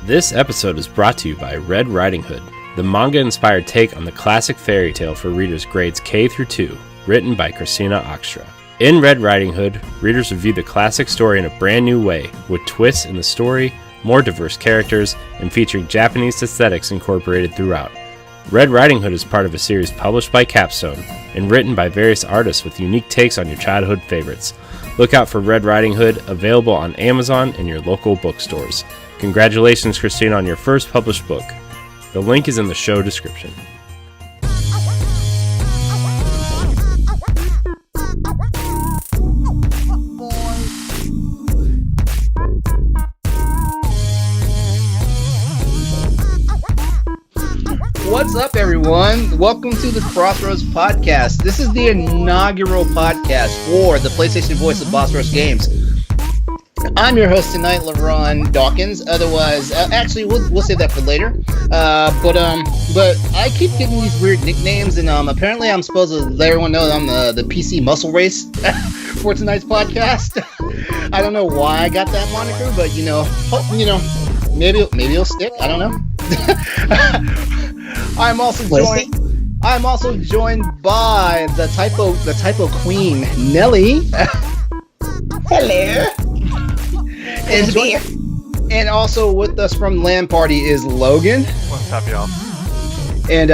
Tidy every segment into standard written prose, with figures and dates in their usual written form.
This episode is brought to you by Red Riding Hood, the manga-inspired take on the classic fairy tale for readers grades K through 2, written by Christina Oxtra. In Red Riding Hood, readers review the classic story in a brand new way, with twists in the story, more diverse characters, and featuring Japanese aesthetics incorporated throughout. Red Riding Hood is part of a series published by Capstone and written by various artists with unique takes on your childhood favorites. Look out for Red Riding Hood, available on Amazon and your local bookstores. Congratulations, Christina, on your first published book. The link is in the show description. What's up, everyone? Welcome to the Crossroads Podcast. This is the inaugural podcast for the PlayStation voice of Boss Rush Games. I'm your host tonight, LeRon Dawkins. Otherwise, actually, we'll save that for later. But I keep getting these weird nicknames, and apparently, I'm supposed to let everyone know that I'm the PC muscle race for tonight's podcast. I don't know why I got that moniker, but maybe it'll stick. I don't know. I'm also joined by the typo queen, Nellie. Hello. And also with us from LAN Party is Logan. What's up, y'all? And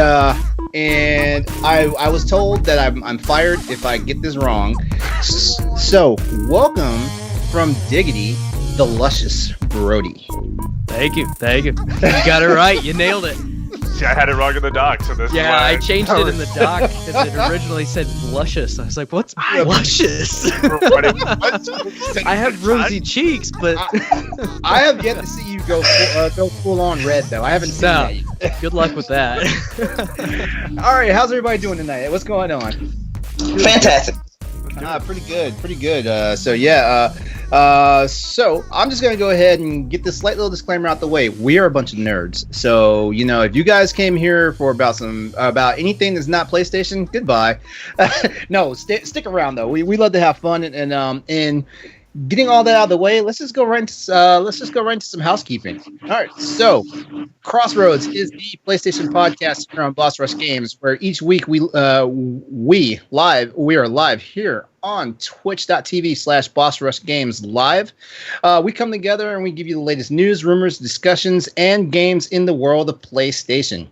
I was told that I'm fired if I get this wrong. So welcome from Diggity, the luscious Brody. Thank you. You got it right. You nailed it. See, I had it wrong in the doc, so this. Yeah, I changed it in the doc because it originally said luscious. I was like, "What's luscious?" I have rosy cheeks, but I have yet to see you go full on red though. I haven't seen that yet. Good luck with that. All right, how's everybody doing tonight? What's going on? Fantastic. Pretty good. So I'm just gonna go ahead and get this slight little disclaimer out the way. We are a bunch of nerds, so if you guys came here for about anything that's not PlayStation, goodbye. No, stick around though. We love to have fun and getting all that out of the way. Let's just go right into some housekeeping. All right, so Crossroads is the PlayStation podcast here on Boss Rush Games, where each week we are live here on twitch.tv/Boss Rush Games live. We come together and we give you the latest news, rumors, discussions, and games in the world of PlayStation.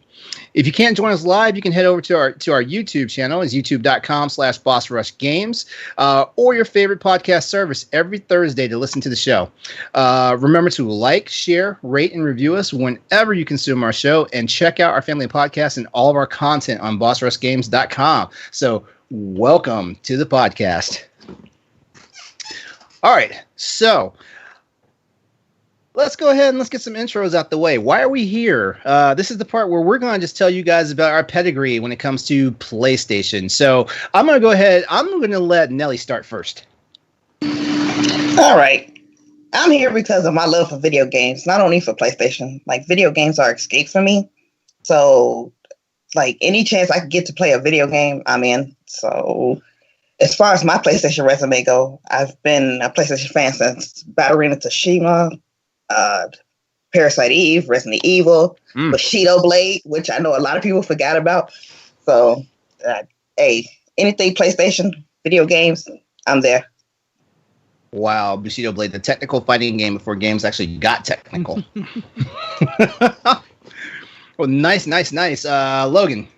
If you can't join us live, you can head over to our YouTube channel. It's youtube.com/Boss Rush Games, or your favorite podcast service every Thursday to listen to the show. Remember to like, share, rate, and review us whenever you consume our show, and check out our family of podcasts and all of our content on bossrushgames.com. So welcome to the podcast. All right, so let's go ahead and let's get some intros out the way. Why are we here? This is the part where we're going to just tell you guys about our pedigree when it comes to PlayStation. So I'm going to go ahead. I'm going to let Nellie start first. All right. I'm here because of my love for video games, not only for PlayStation. Like, video games are escape for me. So, like, any chance I can get to play a video game, I'm in. So, as far as my PlayStation resume go, I've been a PlayStation fan since Battle Arena Tsushima, Parasite Eve, Resident Evil, Bushido Blade, which I know a lot of people forgot about. So, anything PlayStation, video games, I'm there. Wow, Bushido Blade, the technical fighting game before games actually got technical. Well, nice. Logan.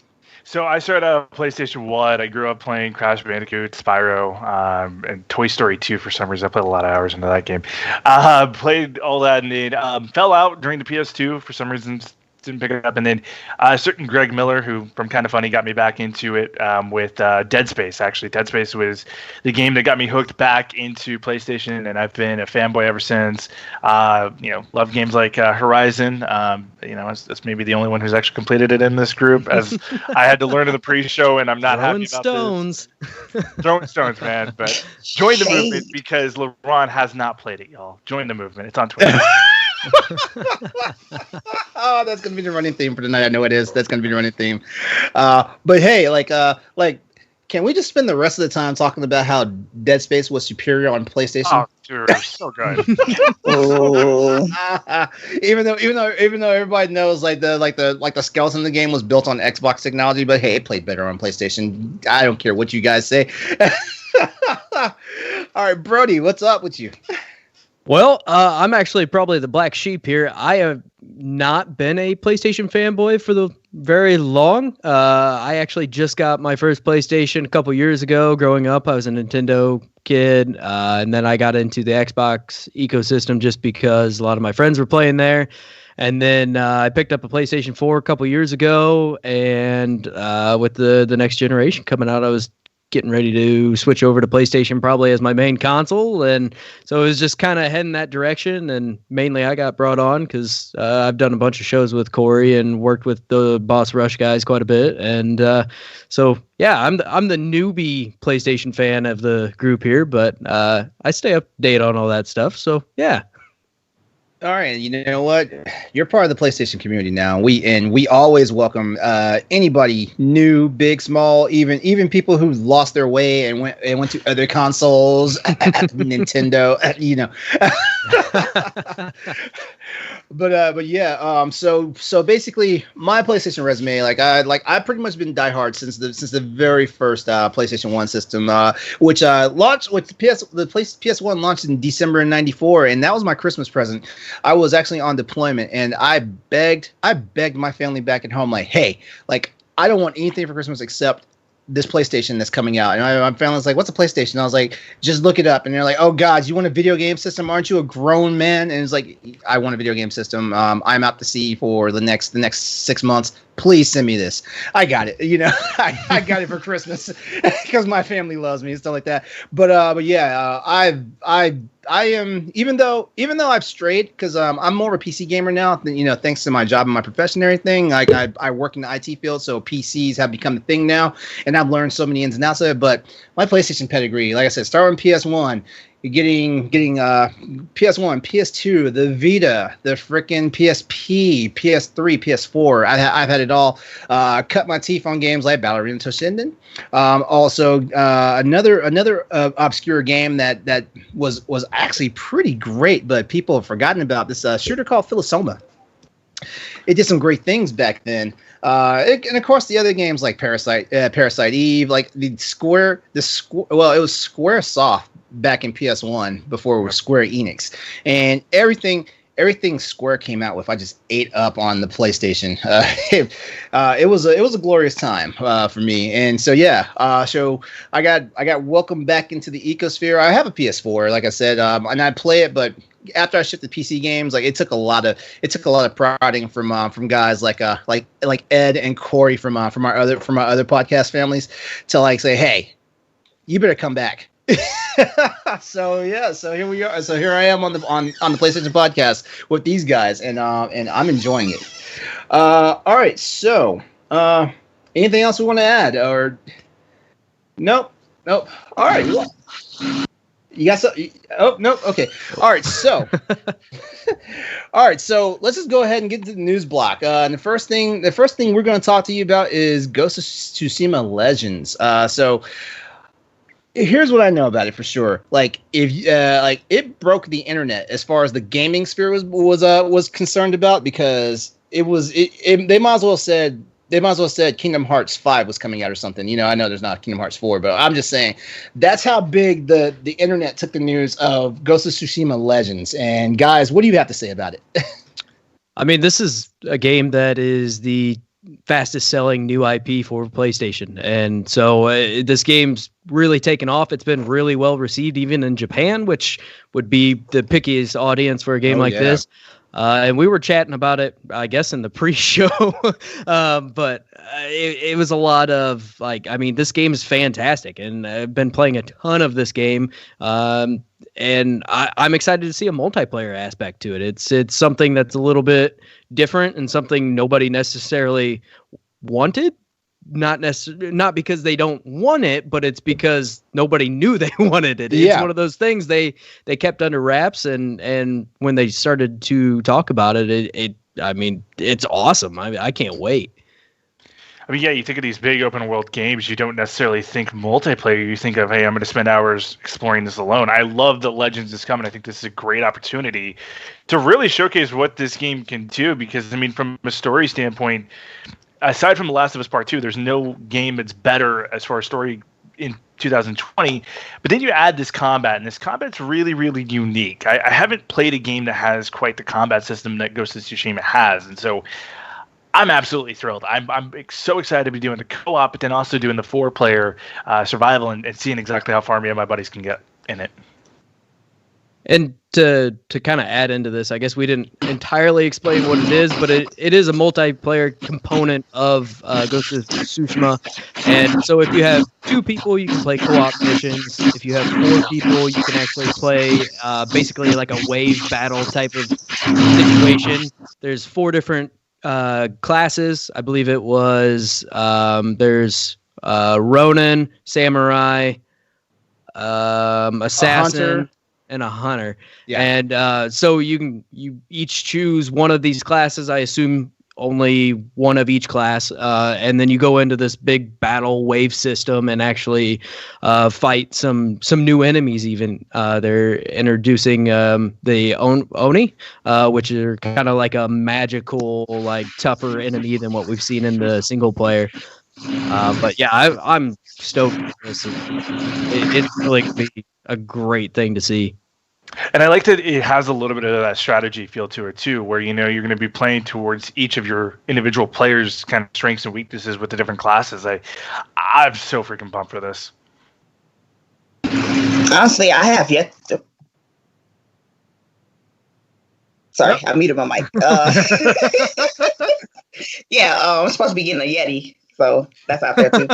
So I started out PlayStation 1. I grew up playing Crash Bandicoot, Spyro, and Toy Story 2 for some reason. I played a lot of hours into that game. Played all that and then fell out during the PS2 for some reason. Didn't pick it up. And then a certain Greg Miller, who from Kind of Funny got me back into it with Dead Space, actually. Dead Space was the game that got me hooked back into PlayStation, and I've been a fanboy ever since. Love games like Horizon. That's maybe the only one who's actually completed it in this group, as I had to learn in the pre-show, and I'm not happy about this. Throwing stones, man. But join the movement, because LeRon has not played it, y'all. Join the movement. It's on Twitter. Oh, that's gonna be the running theme for tonight. I know it is. That's gonna be the running theme. But hey, like Can we just spend the rest of the time talking about how Dead Space was superior on PlayStation? Oh, dude, it was so good. even though everybody knows like the skeleton in the game was built on Xbox technology, but hey, it played better on PlayStation. I don't care what you guys say. All right, Brody, what's up with you? Well, I'm actually probably the black sheep here. I have not been a PlayStation fanboy for the very long. I actually just got my first PlayStation a couple years ago. Growing up, I was a Nintendo kid, and then I got into the Xbox ecosystem just because a lot of my friends were playing there. And then I picked up a PlayStation 4 a couple years ago, and with the next generation coming out, I was getting ready to switch over to PlayStation probably as my main console. And so it was just kind of heading that direction. And mainly I got brought on because I've done a bunch of shows with Corey and worked with the Boss Rush guys quite a bit. And so, yeah, I'm the newbie PlayStation fan of the group here, but I stay up to date on all that stuff. So, yeah. All right, you know what? You're part of the PlayStation community now. We always welcome anybody new, big, small, even people who lost their way and went to other consoles, Nintendo, you know. But yeah, so basically my PlayStation resume, I've pretty much been diehard since the very first PlayStation 1 system, which launched with PS1 launched in December of '94, and that was my Christmas present. I was actually on deployment, and I begged my family back at home, like, hey, like, I don't want anything for Christmas except this PlayStation that's coming out. And my family's like, what's a PlayStation? I was like, just look it up. And they're like, oh God, you want a video game system? Aren't you a grown man? And it's like, I want a video game system. I'm out to sea for the next 6 months. Please send me this. I got it. You know, I got it for Christmas because my family loves me and stuff like that. But yeah, I am, even though I've strayed, because I'm more of a PC gamer now, you know, thanks to my job and my profession and everything. Like I work in the IT field, so PCs have become the thing now, and I've learned so many ins and outs of it. But my PlayStation pedigree, like I said, starting with PS1, getting PS1, PS2, the Vita, the frickin' PSP, PS3, PS4. I've had it all. Cut my teeth on games like Ballerina Toshinden. Also, another obscure game that was actually pretty great, but people have forgotten about this shooter called Philosoma. It did some great things back then. And of course the other games like Parasite Eve, like it was Squaresoft back in PS1 before it was Square Enix, and everything Square came out with, I just ate up on the PlayStation. It was a glorious time for me, and so yeah. So I got welcomed back into the ecosphere. I have a PS4, like I said, and I play it, but after I shifted PC games, like it took a lot of prodding from guys like Ed and Corey from our other podcast families to like say, hey, you better come back. So yeah, so here we are. So here I am on the PlayStation podcast with these guys, and I'm enjoying it. All right, so anything else we want to add, or nope. All right. You got some? Oh no. Okay. All right. So, let's just go ahead and get to the news block. And the first thing we're going to talk to you about is Ghost of Tsushima Legends. So, here's what I know about it for sure. Like, if it broke the internet as far as the gaming sphere was concerned about, because they might as well said Kingdom Hearts 5 was coming out or something. You know, I know there's not Kingdom Hearts 4, but I'm just saying that's how big the internet took the news of Ghost of Tsushima Legends. And guys, what do you have to say about it? I mean, this is a game that is the fastest selling new IP for PlayStation. And so this game's really taken off. It's been really well received, even in Japan, which would be the pickiest audience for a game this. And we were chatting about it, I guess, in the pre-show, but it was a lot of like, I mean, this game is fantastic, and I've been playing a ton of this game, and I'm excited to see a multiplayer aspect to it. It's something that's a little bit different and something nobody necessarily wanted. Not because they don't want it, but it's because nobody knew they wanted it. It's one of those things they kept under wraps, and when they started to talk about it, I mean, it's awesome. I can't wait. I mean, yeah, you think of these big open world games, you don't necessarily think multiplayer. You think of, hey, I'm going to spend hours exploring this alone. I love that Legends is coming. I think this is a great opportunity to really showcase what this game can do. Because, I mean, from a story standpoint, aside from The Last of Us Part 2, there's no game that's better as far as story in 2020. But then you add this combat, and this combat's really, really unique. I haven't played a game that has quite the combat system that Ghost of Tsushima has. And so I'm absolutely thrilled. I'm so excited to be doing the co-op, but then also doing the 4-player survival and seeing exactly how far me and my buddies can get in it. And to kind of add into this, I guess we didn't entirely explain what it is, but it is a multiplayer component of Ghost of Tsushima. And so if you have 2 people, you can play co-op missions. If you have 4 people, you can actually play basically like a wave battle type of situation. There's 4 different classes. I believe it was there's Ronin, Samurai, Assassin, and a Hunter. Yeah. And so you each choose one of these classes. I assume only one of each class, and then you go into this big battle wave system and actually fight some new enemies. Even they're introducing the Oni, which are kind of like a magical, like tougher enemy than what we've seen in the single player. But yeah, I'm stoked for this. It's really gonna be a great thing to see. And I like that it has a little bit of that strategy feel to it too, where you're going to be playing towards each of your individual players' kind of strengths and weaknesses with the different classes. I'm so freaking pumped for this. Honestly, I have yet to. Sorry, I muted my mic. Yeah, I'm supposed to be getting a Yeti. So that's out there too.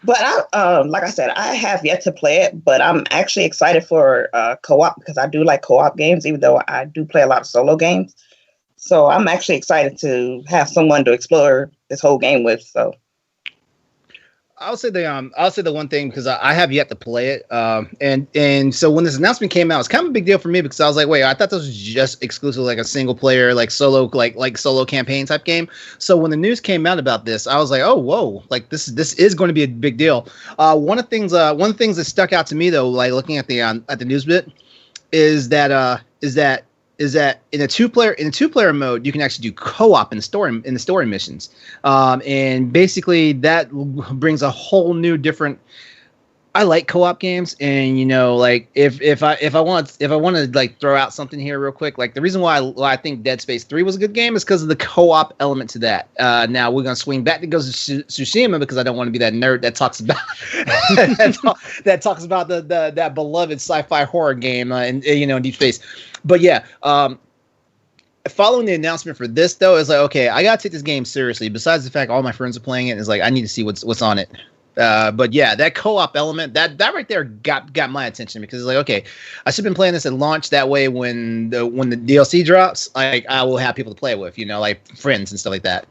But like I said, I have yet to play it, but I'm actually excited for co-op because I do like co-op games, even though I do play a lot of solo games. So I'm actually excited to have someone to explore this whole game with. So I'll say the one thing because I have yet to play it. And so when this announcement came out, it's kind of a big deal for me because I was like, wait, I thought this was just exclusive like a single player, like solo, like solo campaign type game. So when the news came out about this, I was like, oh, whoa, like this is going to be a big deal. One of the things that stuck out to me though, like looking at the news bit, is that in a two player mode, you can actually do co-op in the story missions, and basically that brings a whole new different. I like co-op games, and like if I want to like throw out something here real quick, like the reason why I think Dead Space 3 was a good game is because of the co-op element to that. Now we're gonna swing back to Ghost of Tsushima because I don't want to be that nerd that talks about that talks about that beloved sci-fi horror game in Deep Space. But yeah, following the announcement for this though, it's like, okay, I gotta take this game seriously. Besides the fact all my friends are playing it, it's like I need to see what's on it. But yeah, that co-op element that right there got my attention because it's like, okay, I should have been playing this at launch. That way, when the DLC drops, like I will have people to play with, like friends and stuff like that.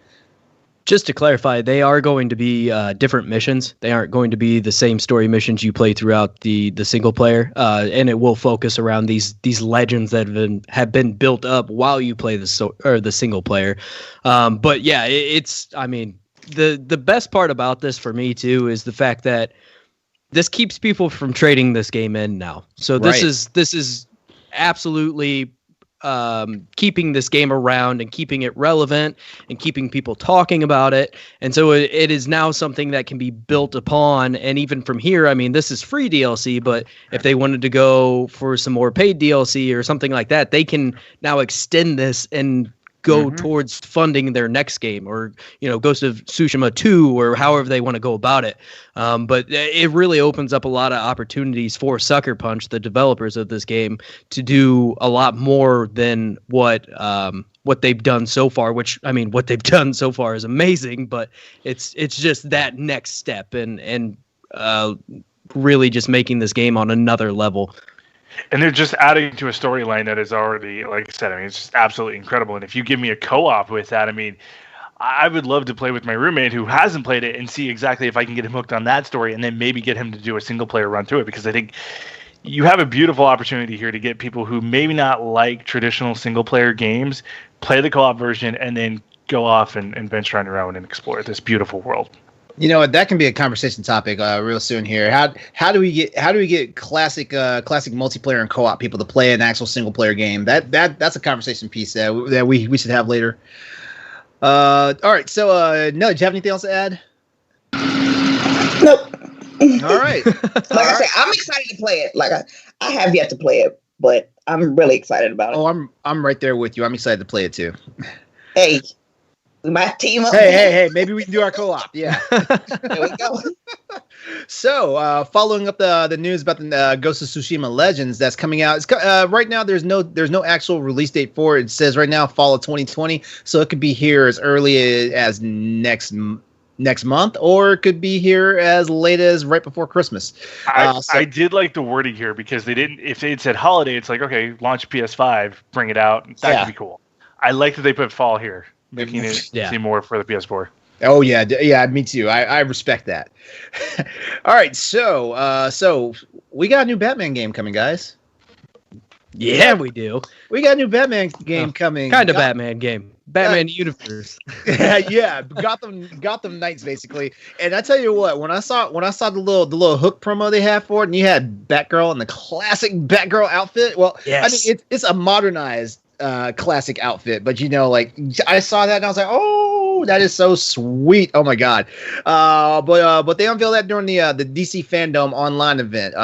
Just to clarify, they are going to be different missions. They aren't going to be the same story missions you play throughout the single player, and it will focus around these legends that have been built up while you play the single player. But yeah, the best part about this for me too is the fact that this keeps people from trading this game in now. So this is absolutely keeping this game around and keeping it relevant and keeping people talking about it. And so it is now something that can be built upon. And even from here, I mean, this is free DLC, but if they wanted to go for some more paid DLC or something like that, they can now extend this and go towards funding their next game or, Ghost of Tsushima 2 or however they want to go about it. But it really opens up a lot of opportunities for Sucker Punch, the developers of this game, to do a lot more than what they've done so far, which, I mean, what they've done so far is amazing, but it's just that next step and really just making this game on another level. And they're just adding to a storyline that is already, like I said, I mean, it's just absolutely incredible. And if you give me a co-op with that, I mean, I would love to play with my roommate who hasn't played it and see exactly if I can get him hooked on that story and then maybe get him to do a single player run through it. Because I think you have a beautiful opportunity here to get people who maybe not like traditional single player games, play the co-op version, and then go off and venture on your own and explore this beautiful world. You know what? That can be a conversation topic real soon here. How do we get classic multiplayer and co-op people to play an actual single player game? That's a conversation piece that we should have later. All right. So Nellie, do you have anything else to add? Nope. All right. Like I said, I'm excited to play it. Like I have yet to play it, but I'm really excited about it. Oh, I'm right there with you. I'm excited to play it too. Hey, we might team up. Hey, maybe we can do our co-op. Yeah. There we go. So, following up the news about the Ghost of Tsushima Legends that's coming out. It's, right now, there's no actual release date for it. It says right now fall of 2020, so it could be here as early as next month, or it could be here as late as right before Christmas. I did like the wording here because if they had said holiday, it's like, okay, launch PS5, bring it out. That could be cool. I like that they put fall here, making it seem more for the PS4. Oh yeah, me too. I respect that. All right, so we got a new Batman game coming, guys. Yeah, we do. We got a new Batman game coming. Kind of Batman game. Batman universe. Yeah, Gotham Knights basically. And I tell you what, when I saw the little hook promo they had for it, and you had Batgirl in the classic Batgirl outfit. Well, yes. I mean it's a modernized classic outfit, but like I saw that and I was like, oh, that is so sweet. Oh my god. But they unveiled that during the DC FanDome online event.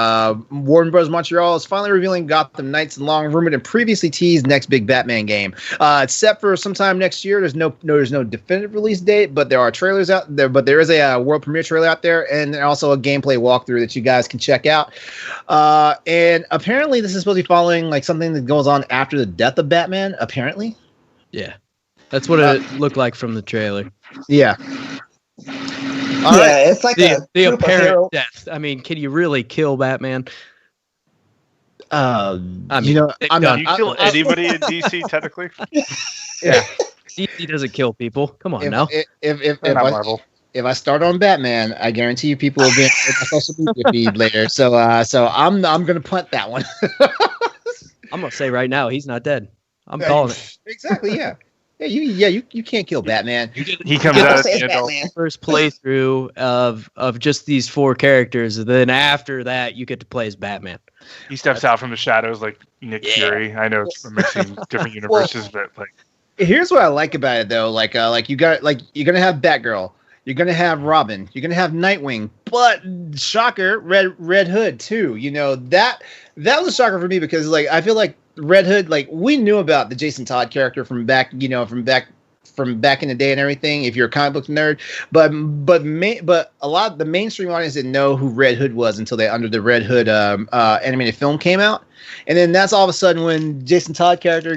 Warner Bros. Montreal is finally revealing Gotham Knights' long rumored and previously teased next big Batman game. It's set for sometime next year. There's no definitive release date, but there are trailers out there. But there is a world premiere trailer out there, and also a gameplay walkthrough that you guys can check out. And apparently, this is supposed to be following like something that goes on after the death of Batman. Apparently, yeah, that's what it looked like from the trailer. Yeah. It's like the apparent death. I mean, can you really kill Batman? I mean, you kill anybody in DC technically. Yeah, DC doesn't kill people. Come on now. If I start on Batman, I guarantee you people will be on my social media feed later. So I'm gonna punt that one. I'm gonna say right now he's not dead. I'm calling it. Exactly. Yeah. You can't kill Batman. He comes out at first playthrough of just these four characters, and then after that you get to play as Batman. He steps out from the shadows like Nick Fury. I know it's mixing different universes, but like here's what I like about it though. Like you're gonna have Batgirl, you're gonna have Robin, you're gonna have Nightwing, but shocker, Red Hood too. That was a shocker for me because like I feel like Red Hood, like we knew about the Jason Todd character from back in the day and everything. If you're a comic book nerd, but a lot of the mainstream audience didn't know who Red Hood was until the Red Hood animated film came out, and then that's all of a sudden when Jason Todd character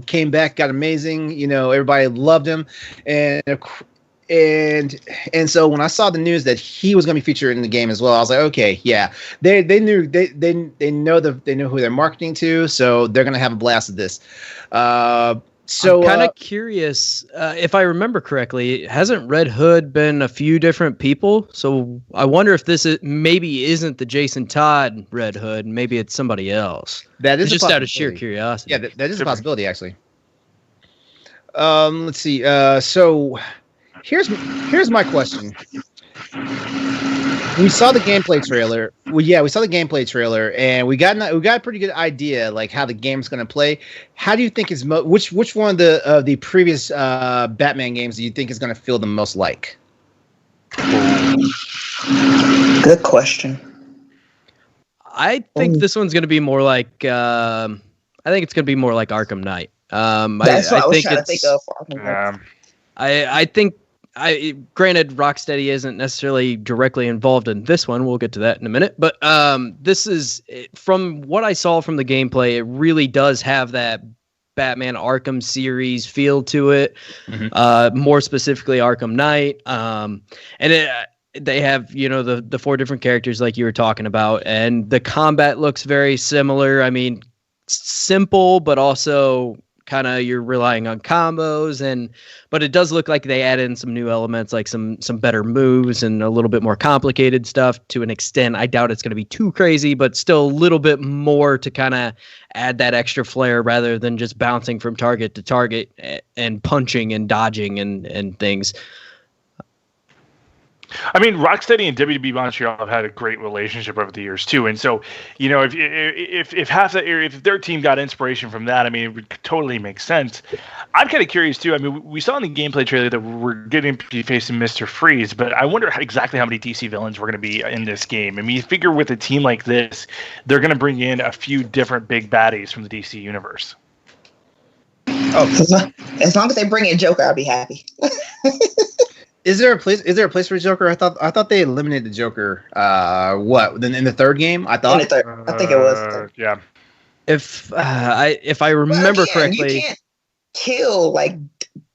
came back, got amazing. Everybody loved him, and so when I saw the news that he was going to be featured in the game as well, I was like, okay, yeah, they know who they're marketing to, so they're going to have a blast of this. So I'm kind of curious if I remember correctly, hasn't Red Hood been a few different people? So I wonder if this maybe isn't the Jason Todd Red Hood, maybe it's somebody else. That is just out of sheer curiosity. Yeah, that is a possibility actually. Let's see. So. Here's my question. We saw the gameplay trailer. We saw the gameplay trailer, and we got a pretty good idea like how the game's going to play. How do you think is which one of the previous Batman games do you think is going to feel the most like? Good question. I think this one's going to be more like. I think it's going to be more like Arkham Knight. That's what I was trying to think of. Arkham Knight. I think. Granted, Rocksteady isn't necessarily directly involved in this one. We'll get to that in a minute. But this is, from what I saw from the gameplay, it really does have that Batman Arkham series feel to it. Mm-hmm. More specifically, Arkham Knight. They have, the four different characters like you were talking about. And the combat looks very similar. I mean, simple, but also kind of you're relying on combos, but it does look like they add in some new elements, like some better moves and a little bit more complicated stuff to an extent. I doubt it's going to be too crazy, but still a little bit more to kind of add that extra flair rather than just bouncing from target to target. and punching and dodging and things. I mean, Rocksteady and WB Montreal have had a great relationship over the years too, and so if half the area, if their team got inspiration from that, I mean, it would totally make sense. I'm kind of curious too. I mean, we saw in the gameplay trailer that we're getting to be facing Mr. Freeze, but I wonder exactly how many DC villains we're going to be in this game. I mean, you figure with a team like this, they're going to bring in a few different big baddies from the DC universe. Oh, as long as they bring in Joker, I'll be happy. Is there a place for Joker? I thought they eliminated the Joker. What? Then in the third game? I thought. I think it was. Yeah. If I remember correctly, you can't kill, like,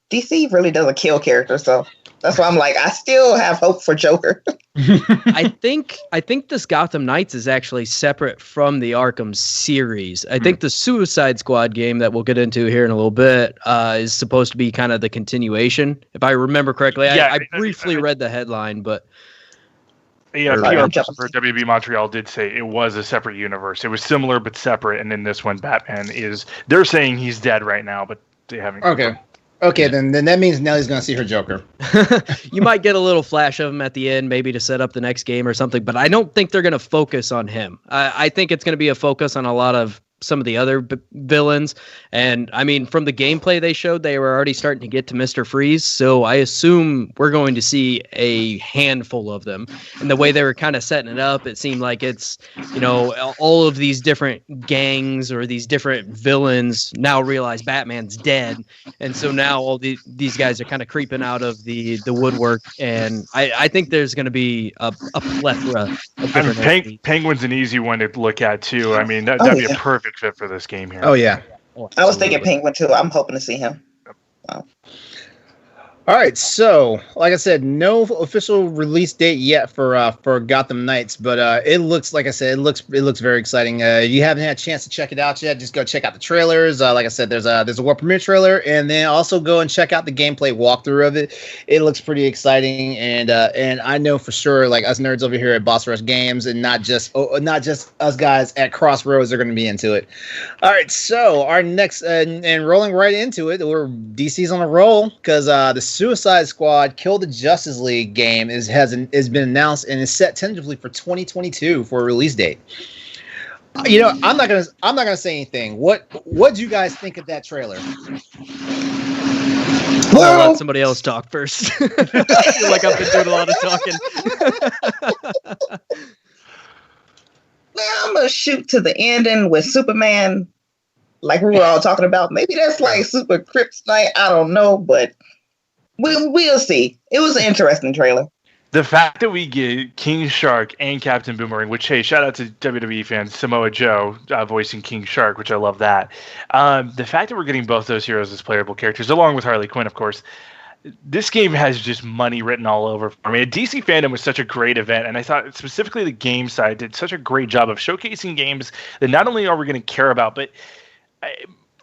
DC really doesn't kill characters, so that's why I'm like, I still have hope for Joker. I think this Gotham Knights is actually separate from the Arkham series. I think the Suicide Squad game that we'll get into here in a little bit is supposed to be kind of the continuation, if I remember correctly. I briefly read the headline, but yeah, PR for WB Montreal did say it was a separate universe. It was similar but separate, and in this one, Batman they're saying he's dead right now, but they haven't. Okay, then that means Nellie's going to see her Joker. You might get a little flash of him at the end, maybe to set up the next game or something, but I don't think they're going to focus on him. I think it's going to be a focus on a lot of some of the other villains. And I mean, from the gameplay they showed, they were already starting to get to Mr. Freeze. So I assume we're going to see a handful of them. And the way they were kind of setting it up, it seemed like it's, all of these different gangs or these different villains now realize Batman's dead. And so now all these guys are kind of creeping out of the woodwork. And I think there's going to be a plethora of different Penguin's an easy one to look at too. I mean, that'd be a perfect fit for this game here. Oh yeah. I was thinking Penguin too. I'm hoping to see him. Wow. All right, so like I said, no official release date yet for Gotham Knights, but it looks, like I said, it looks very exciting. If you haven't had a chance to check it out yet, just go check out the trailers. Like I said, there's a world premiere trailer, and then also go and check out the gameplay walkthrough of it. It looks pretty exciting, and I know for sure, like us nerds over here at Boss Rush Games, and not just us guys at Crossroads are going to be into it. All right, so our next and rolling right into it, DC's on a roll because the Suicide Squad Kill the Justice League game has been announced and is set tentatively for 2022 for a release date. I'm not gonna say anything. What do you guys think of that trailer? I'll let somebody else talk first. I feel like I've been doing a lot of talking. Man, I'm gonna shoot to the ending with Superman, like we were all talking about. Maybe that's like Super Kryptonite. I don't know, but we'll see. It was an interesting trailer. The fact that we get King Shark and Captain Boomerang, which, hey, shout out to WWE fans, Samoa Joe voicing King Shark, which I love that. The fact that we're getting both those heroes as playable characters, along with Harley Quinn, of course, this game has just money written all over for me. DC FanDome was such a great event, and I thought specifically the game side did such a great job of showcasing games that not only are we going to care about, but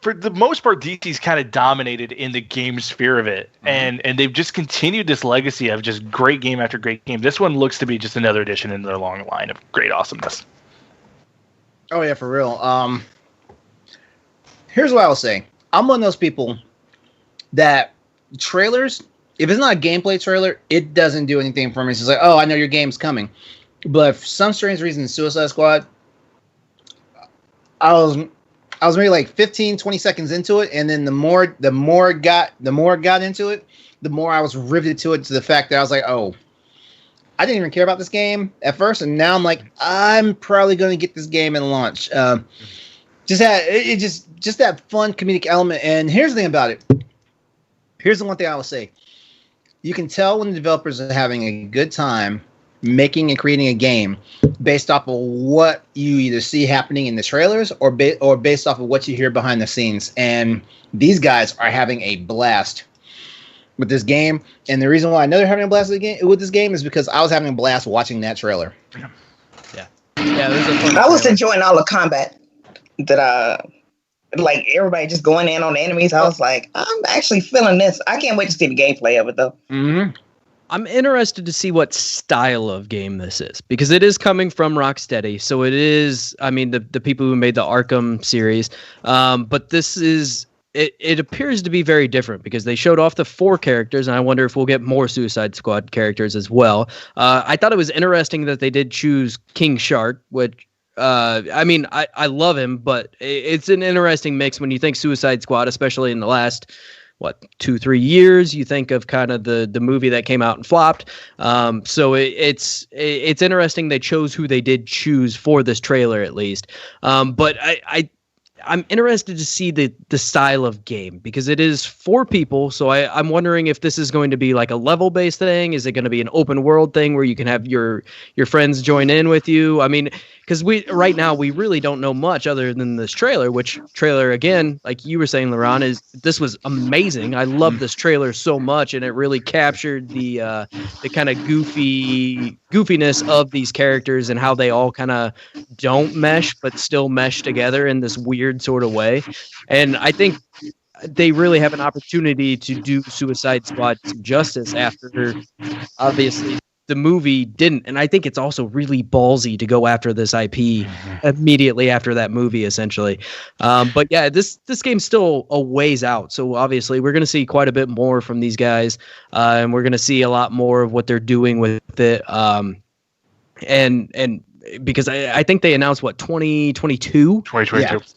for the most part, DC's kind of dominated in the game sphere of it, and they've just continued this legacy of just great game after great game. This one looks to be just another addition in their long line of great awesomeness. Oh yeah, for real. Here's what I will say. I'm one of those people that trailers, if it's not a gameplay trailer, it doesn't do anything for me. It's just like, oh, I know your game's coming. But for some strange reason, Suicide Squad, I was maybe like 15, 20 seconds into it, and then the more it got into it, the more I was riveted to it, to the fact that I was like, oh, I didn't even care about this game at first, and now I'm like, I'm probably going to get this game and launch. Just that fun comedic element. And here's the thing about it. Here's the one thing I will say. You can tell when the developers are having a good time making and creating a game based off of what you either see happening in the trailers or based off of what you hear behind the scenes. And these guys are having a blast with this game. And the reason why I know they're having a blast with this game is because I was having a blast watching that trailer. Yeah, there's a fun I was enjoying all the combat that like everybody just going in on the enemies. I was like, I'm actually feeling this. I can't wait to see the gameplay of it though. Mm-hmm. I'm interested to see what style of game this is, because it is coming from Rocksteady. So it is, I mean, the people who made the Arkham series. But this is it appears to be very different because they showed off the 4 characters, and I wonder if we'll get more Suicide Squad characters as well. I thought it was interesting that they did choose King Shark, which I mean, I love him, but it's an interesting mix when you think Suicide Squad, especially in the last 2-3 years. You think of kind of the movie that came out and flopped. So it's interesting they chose who they did choose for this trailer, at least. But I'm interested to see the style of game because it is 4 people. So I'm wondering if this is going to be like a level based thing. Is it going to be an open world thing where you can have your friends join in with you? I mean, because right now we really don't know much other than this trailer, which trailer, again, like you were saying, LeRon, this was amazing. I love this trailer so much, and it really captured the kind of goofiness of these characters and how they all kind of don't mesh but still mesh together in this weird sort of way. And I think they really have an opportunity to do Suicide Squad some justice after, obviously, the movie didn't. And I think it's also really ballsy to go after this IP immediately after that movie, essentially. But yeah, this game's still a ways out. So obviously we're going to see quite a bit more from these guys. And we're going to see a lot more of what they're doing with it. And because I think they announced 2022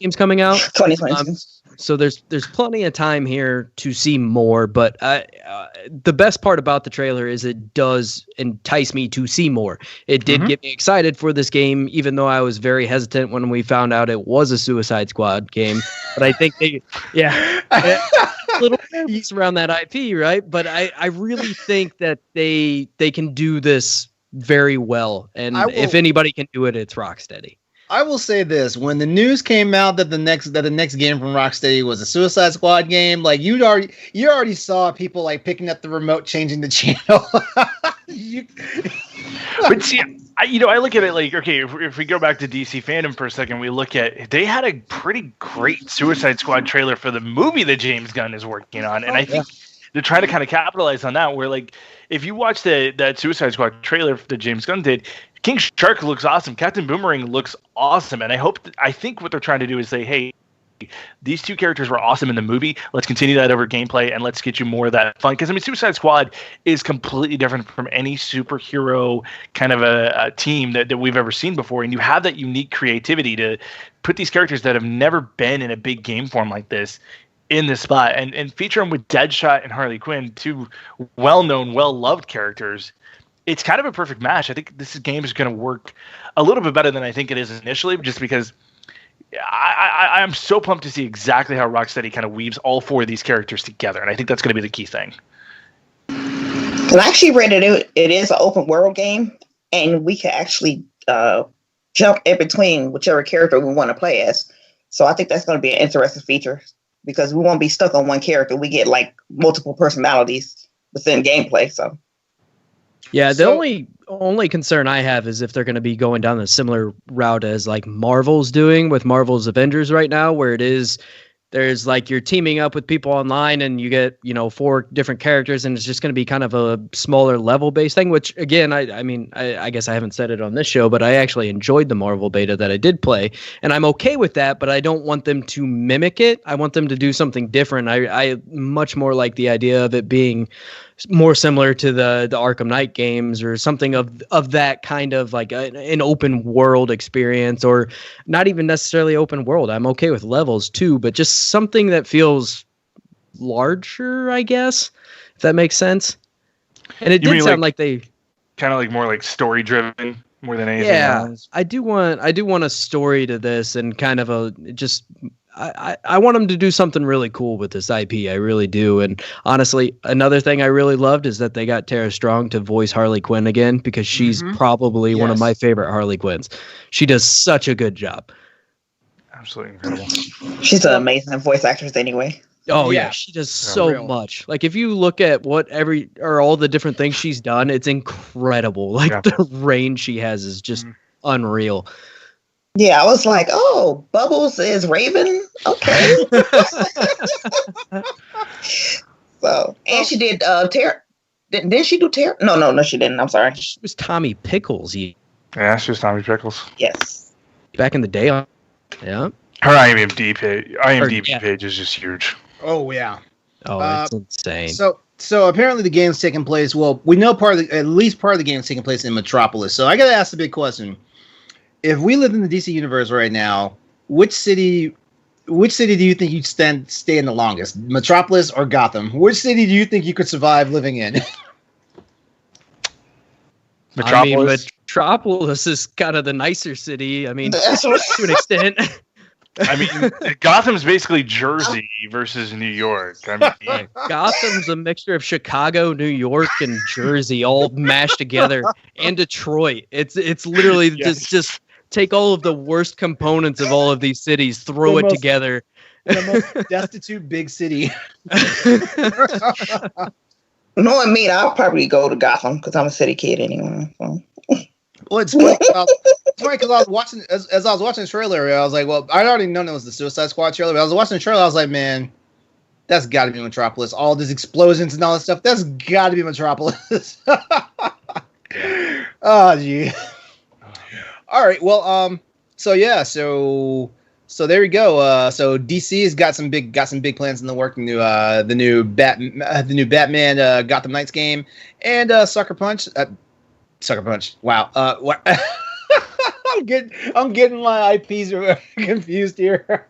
games coming out. 2022. So there's plenty of time here to see more, but the best part about the trailer is it does entice me to see more. It did get me excited for this game, even though I was very hesitant when we found out it was a Suicide Squad game. But I think a little nervous around that IP, right? But I really think that they can do this very well, and if anybody can do it, it's Rocksteady. I will say this: when the news came out that the next game from Rocksteady was a Suicide Squad game, like you already saw people like picking up the remote, changing the channel. But see, I look at it like, okay, if we go back to DC FanDome for a second, we look at they had a pretty great Suicide Squad trailer for the movie that James Gunn is working on, and I think they're trying to kind of capitalize on that. Where like, if you watch that Suicide Squad trailer that James Gunn did, King Shark looks awesome. Captain Boomerang looks awesome. And I think what they're trying to do is say, hey, these 2 characters were awesome in the movie. Let's continue that over gameplay, and let's get you more of that fun. Because, I mean, Suicide Squad is completely different from any superhero kind of a team that we've ever seen before. And you have that unique creativity to put these characters that have never been in a big game form like this in this spot and feature them with Deadshot and Harley Quinn, 2 well-known, well-loved characters. It's kind of a perfect match. I think this game is going to work a little bit better than I think it is initially, just because I'm so pumped to see exactly how Rocksteady kind of weaves all 4 of these characters together, and I think that's going to be the key thing. And I actually read it is an open world game, and we can actually jump in between whichever character we want to play as. So I think that's going to be an interesting feature because we won't be stuck on one character. We get like multiple personalities within gameplay. So. Yeah, the only concern I have is if they're going to be going down a similar route as like Marvel's doing with Marvel's Avengers right now, where there's like you're teaming up with people online and you get 4 different characters, and it's just going to be kind of a smaller level based thing. Which again, I guess I haven't said it on this show, but I actually enjoyed the Marvel beta that I did play, and I'm okay with that. But I don't want them to mimic it. I want them to do something different. I much more like the idea of it being more similar to the Arkham Knight games or something of that kind of like an open world experience, or not even necessarily open world. I'm okay with levels too, but just something that feels larger, I guess, if that makes sense. And it did sound like they kind of like more like story driven more than anything else. I do want a story to this, and kind of I want them to do something really cool with this IP. I really do. And honestly, another thing I really loved is that they got Tara Strong to voice Harley Quinn again, because she's probably one of my favorite Harley Quinns. She does such a good job. Absolutely incredible. She's an amazing voice actress anyway. Oh yeah, she does so much. Like if you look at all the different things she's done, it's incredible. Like the range she has is just unreal. Yeah, I was like, oh, Bubbles is Raven? Okay. So, and she did Tara. Didn't she do Tara? No, she didn't. I'm sorry. It was Tommy Pickles. Yeah, she was Tommy Pickles. Yes. Back in the day. Yeah. Her IMDb page is just huge. Oh yeah. Oh, it's insane. So apparently the game's taking place. Well, we know at least part of the game's taking place in Metropolis. So I got to ask the big question: if we lived in the DC universe right now, which city do you think you'd stay in the longest? Metropolis or Gotham? Which city do you think you could survive living in? Metropolis is kind of the nicer city. I mean, to an extent. I mean, Gotham's basically Jersey versus New York. I mean, Gotham's a mixture of Chicago, New York, and Jersey all mashed together, and Detroit. It's literally just take all of the worst components of all of these cities, throw it together. The most destitute big city. Knowing me, I'll probably go to Gotham because I'm a city kid anyway. So. Well, it's funny because I was watching as I was watching the trailer. I was like, well, I already known it was the Suicide Squad trailer. But I was watching the trailer. I was like, man, that's got to be Metropolis. All these explosions and all this stuff. That's got to be Metropolis. Oh, gee. All right. Well, so there we go. So DC's got some big plans in the work. The new Batman Gotham Knights game and Sucker Punch. Wow. What? I'm getting my IPs confused here.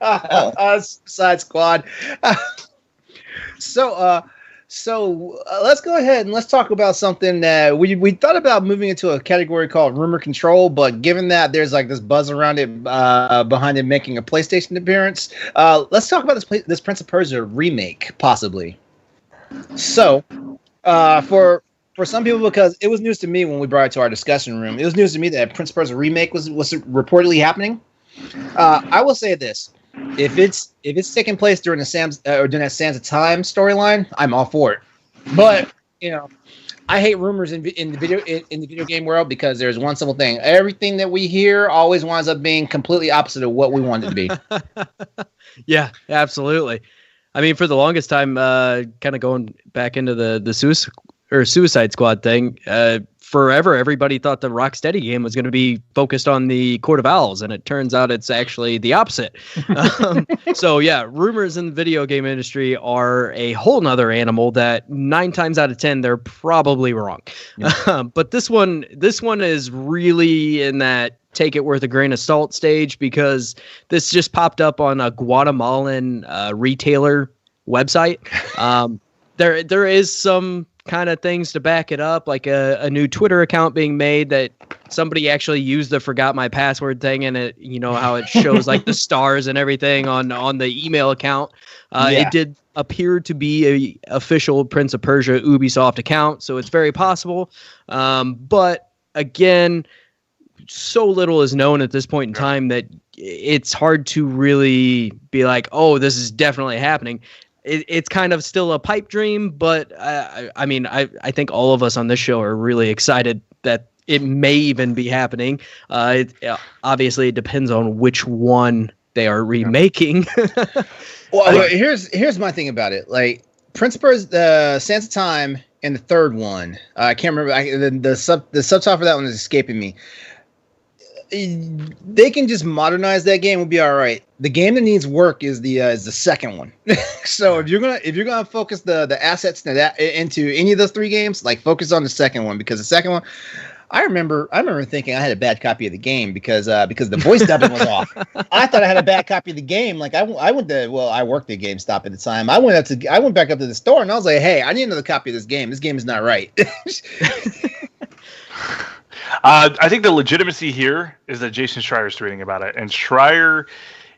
Suicide Squad. So let's go ahead and let's talk about something that we thought about moving into a category called rumor control, but given that there's like this buzz around it behind it making a PlayStation appearance, let's talk about this Prince of Persia remake possibly. So, for some people, because it was news to me when we brought it to our discussion room, it was news to me that Prince of Persia remake was reportedly happening. I will say this: if it's taking place during that Sands of Time storyline, I'm all for it. But I hate rumors in the video game world because there's one simple thing: everything that we hear always winds up being completely opposite of what we want it to be. Yeah, absolutely. I mean, for the longest time, kind of going back into the Suicide Squad thing, forever everybody thought the Rocksteady game was going to be focused on the Court of Owls, and it turns out it's actually the opposite. So yeah, rumors in the video game industry are a whole nother animal that 9 times out of 10 they're probably wrong. Yeah. But this one is really in that take it with a grain of salt stage, because this just popped up on a Guatemalan retailer website. There is some kind of things to back it up, like a new Twitter account being made that somebody actually used the forgot my password thing, and it, how it shows like the stars and everything on the email account. It did appear to be a official Prince of Persia Ubisoft account, so it's very possible. But again, so little is known at this point in time that it's hard to really be like, oh, this is definitely happening. It's kind of still a pipe dream, but I mean, I think all of us on this show are really excited that it may even be happening. Obviously, it depends on which one they are remaking. Well, here's my thing about it. Like Prince of Persia, Sands of Time, and the third one. I can't remember. The subtitle for that one is escaping me. They can just modernize that game, we'll be all right. The game that needs work is the second one. So if you're gonna focus the assets into any of those 3 games, like focus on the second one, because the second one, I remember thinking I had a bad copy of the game because the voice dubbing was off. I thought I had a bad copy of the game. Like I worked at GameStop at the time. I went back up to the store and I was like, hey, I need another copy of this game. This game is not right. I think the legitimacy here is that Jason Schreier's tweeting about it, and Schreier,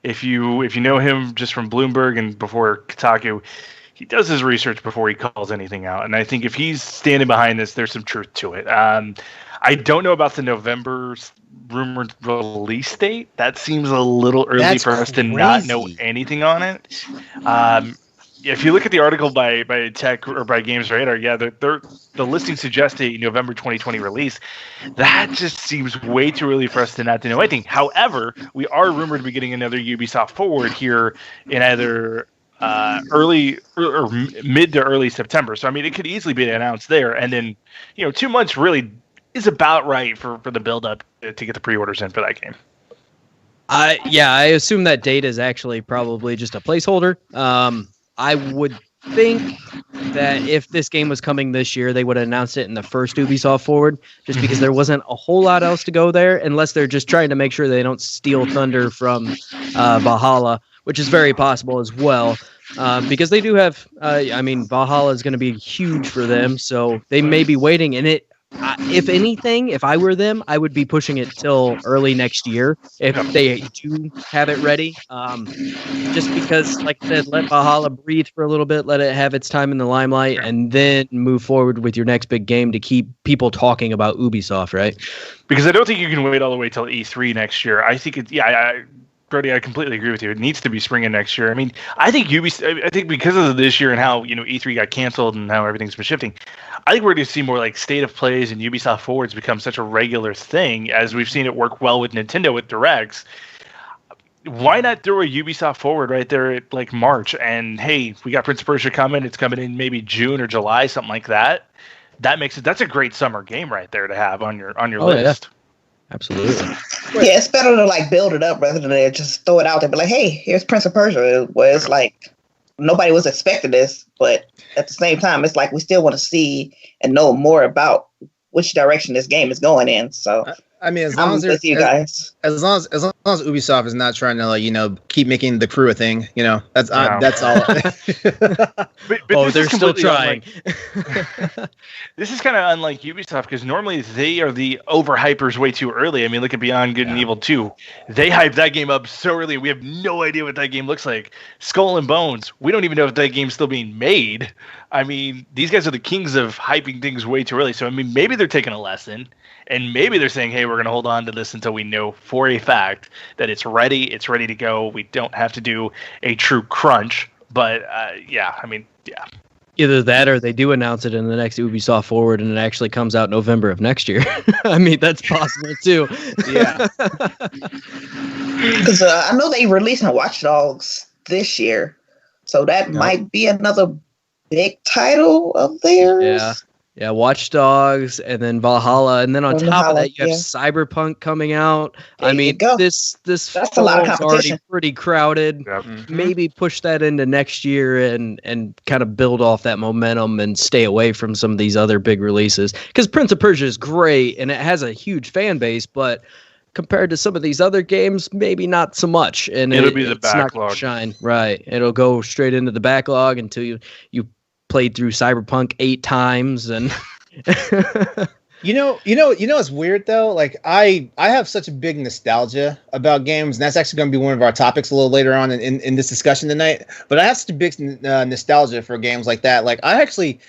if you know him just from Bloomberg and before Kotaku, he does his research before he calls anything out. And I think if he's standing behind this, there's some truth to it. I don't know about the November rumored release date. That seems a little early for us to not know anything on it. If you look at the article by Tech or by Games Radar, the listing suggests a November 2020 release. That just seems way too early for us to not to know anything. However, we are rumored to be getting another Ubisoft Forward here in either early or mid to early September. So I mean, it could easily be announced there, and then 2 months really is about right for the build up to get the pre-orders in for that game. I assume that date is actually probably just a placeholder. I would think that if this game was coming this year, they would have announced it in the first Ubisoft Forward, just because there wasn't a whole lot else to go there, unless they're just trying to make sure they don't steal thunder from Valhalla, which is very possible as well. Because they do have, Valhalla is going to be huge for them, so they may be waiting. And if anything, if I were them, I would be pushing it till early next year if they do have it ready. Just because, like I said, let Valhalla breathe for a little bit, let it have its time in the limelight, and then move forward with your next big game to keep people talking about Ubisoft, right? Because I don't think you can wait all the way till E3 next year. I think Brody, I completely agree with you. It needs to be spring of next year. I mean, I think because of this year and how E3 got canceled and how everything's been shifting, I think we're going to see more like state of plays and Ubisoft Forwards become such a regular thing, as we've seen it work well with Nintendo with Directs. Why not throw a Ubisoft Forward right there at like March? And hey, we got Prince of Persia coming. It's coming in maybe June or July, something like that. That's a great summer game right there to have on your list. Yeah. Absolutely. Yeah, it's better to like build it up rather than just throw it out there. But like, hey, here's Prince of Persia. Where it's like nobody was expecting this, but at the same time, it's like we still want to see and know more about which direction this game is going in. So I mean, as long as Ubisoft is not trying to keep making the crew a thing, that's all. but they're still trying. This is kind of unlike Ubisoft, because normally they are the overhypers way too early. I mean, look at Beyond Good and Evil 2. They hyped that game up so early. We have no idea what that game looks like. Skull and Bones. We don't even know if that game's still being made. I mean, these guys are the kings of hyping things way too early. So, I mean, maybe they're taking a lesson. And maybe they're saying, hey, we're going to hold on to this until we know for a fact that it's ready to go. We don't have to do a true crunch. But, yeah. Either that or they do announce it in the next Ubisoft Forward and it actually comes out November of next year. I mean, that's possible too. Yeah. Because I know they releasing Watch Dogs this year. So that might be another big title of theirs. Yeah, Watch Dogs, and then Valhalla, and then on top of that, you have Cyberpunk coming out. There I mean, this that's a lot of competition. Already pretty crowded. Yep. Maybe push that into next year and kind of build off that momentum and stay away from some of these other big releases. Because Prince of Persia is great and it has a huge fan base, but compared to some of these other games, maybe not so much. And it'll be the it's not gonna backlog. shine. Right. It'll go straight into the backlog until you played through Cyberpunk 8 times and it's weird though. Like I have such a big nostalgia about games, and that's actually going to be one of our topics a little later on in this discussion tonight. But I have such a big nostalgia for games like that. Like I actually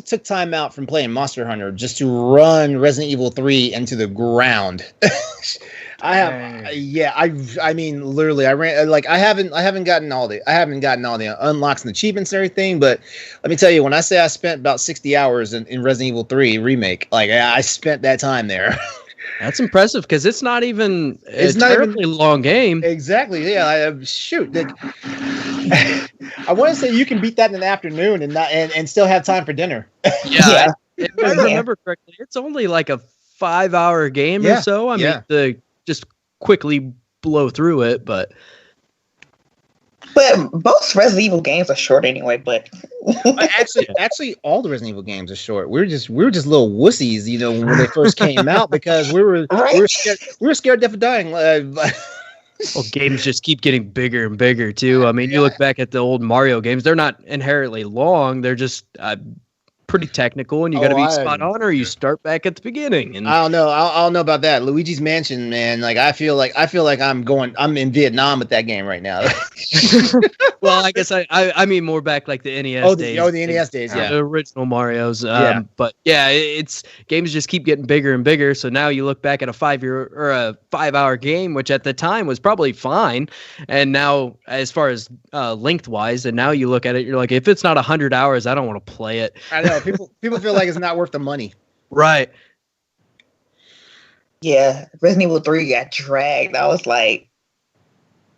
took time out from playing Monster Hunter just to run Resident Evil 3 into the ground. I mean, literally, I ran I haven't gotten all the unlocks and achievements and everything. But let me tell you, when I say I spent about 60 hours in Resident Evil 3 Remake, like I spent that time there. That's impressive because it's not even a terribly long game. Exactly. Yeah. I want to say you can beat that in an afternoon and still have time for dinner. Yeah. If I remember correctly, it's only like a 5-hour game or so. I mean, just quickly blow through it, but most Resident Evil games are short anyway. But actually, all the Resident Evil games are short. We were just little wussies, when they first came out because we were scared death of dying. Well, games just keep getting bigger and bigger too. I mean, you look back at the old Mario games; they're not inherently long. They're just pretty technical, and you got to be spot on, or you start back at the beginning. And I don't know about that. Luigi's Mansion, man. Like I feel like I'm in Vietnam with that game right now. Well, I guess I mean more back like the NES days. The NES days, yeah. The original Marios. But yeah, it's games just keep getting bigger and bigger. So now you look back at a 5-year or a 5-hour game, which at the time was probably fine. And now, as far as lengthwise, and now you look at it, you're like, if it's not 100 hours, I don't want to play it. I know people feel like it's not worth the money. Right. Yeah, Resident Evil 3 got dragged. I was like,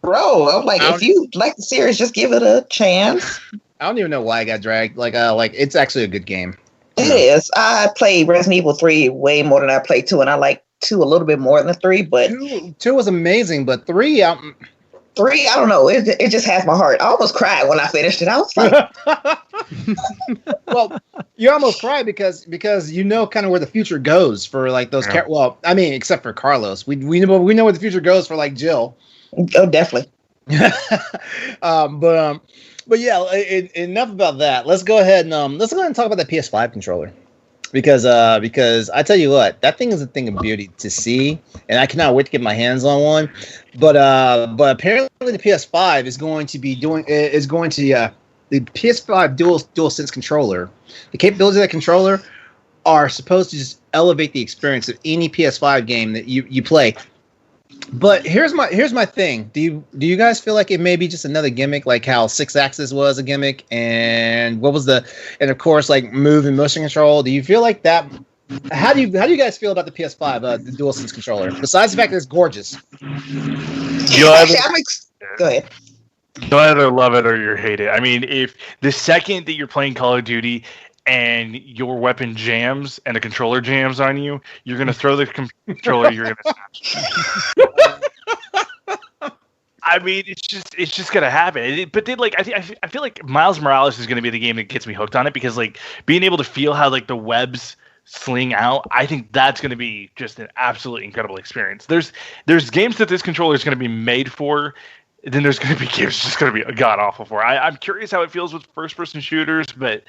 bro, I'm like, if you like the series, just give it a chance. I don't even know why I got dragged. Like it's actually a good game. It is. I played Resident Evil 3 way more than I played 2, and I like 2 a little bit more than 3. But 2 was amazing, but 3, 3, I don't know. It just has my heart. I almost cried when I finished it. I was like, well, you almost cried because you know kind of where the future goes for like those. Yeah. Well, I mean, except for Carlos, we know where the future goes for like Jill. oh, definitely. But yeah, enough about that. Let's go ahead and talk about the PS5 controller. Because I tell you what, that thing is a thing of beauty to see, and I cannot wait to get my hands on one. But apparently the PS5 is going to the PS5 DualSense Controller. The capabilities of that controller are supposed to just elevate the experience of any PS5 game that you play. But here's my thing. Do you guys feel like it may be just another gimmick, like how 6-axis was a gimmick, and of course like move and motion control? Do you feel like that? How do you guys feel about the PS5, the DualSense controller? Besides the fact that it's gorgeous. Go ahead. You'll either love it or you hate it. I mean, if the second that you're playing Call of Duty and your weapon jams and the controller jams on you, you're going to throw the controller, you're going to smash. I mean, it's just going to happen. But then, like, I feel like Miles Morales is going to be the game that gets me hooked on it, because, like, being able to feel how, like, the webs sling out, I think that's going to be just an absolutely incredible experience. There's games that this controller is going to be made for, then there's going to be games just going to be god awful for. I'm curious how it feels with first person shooters, but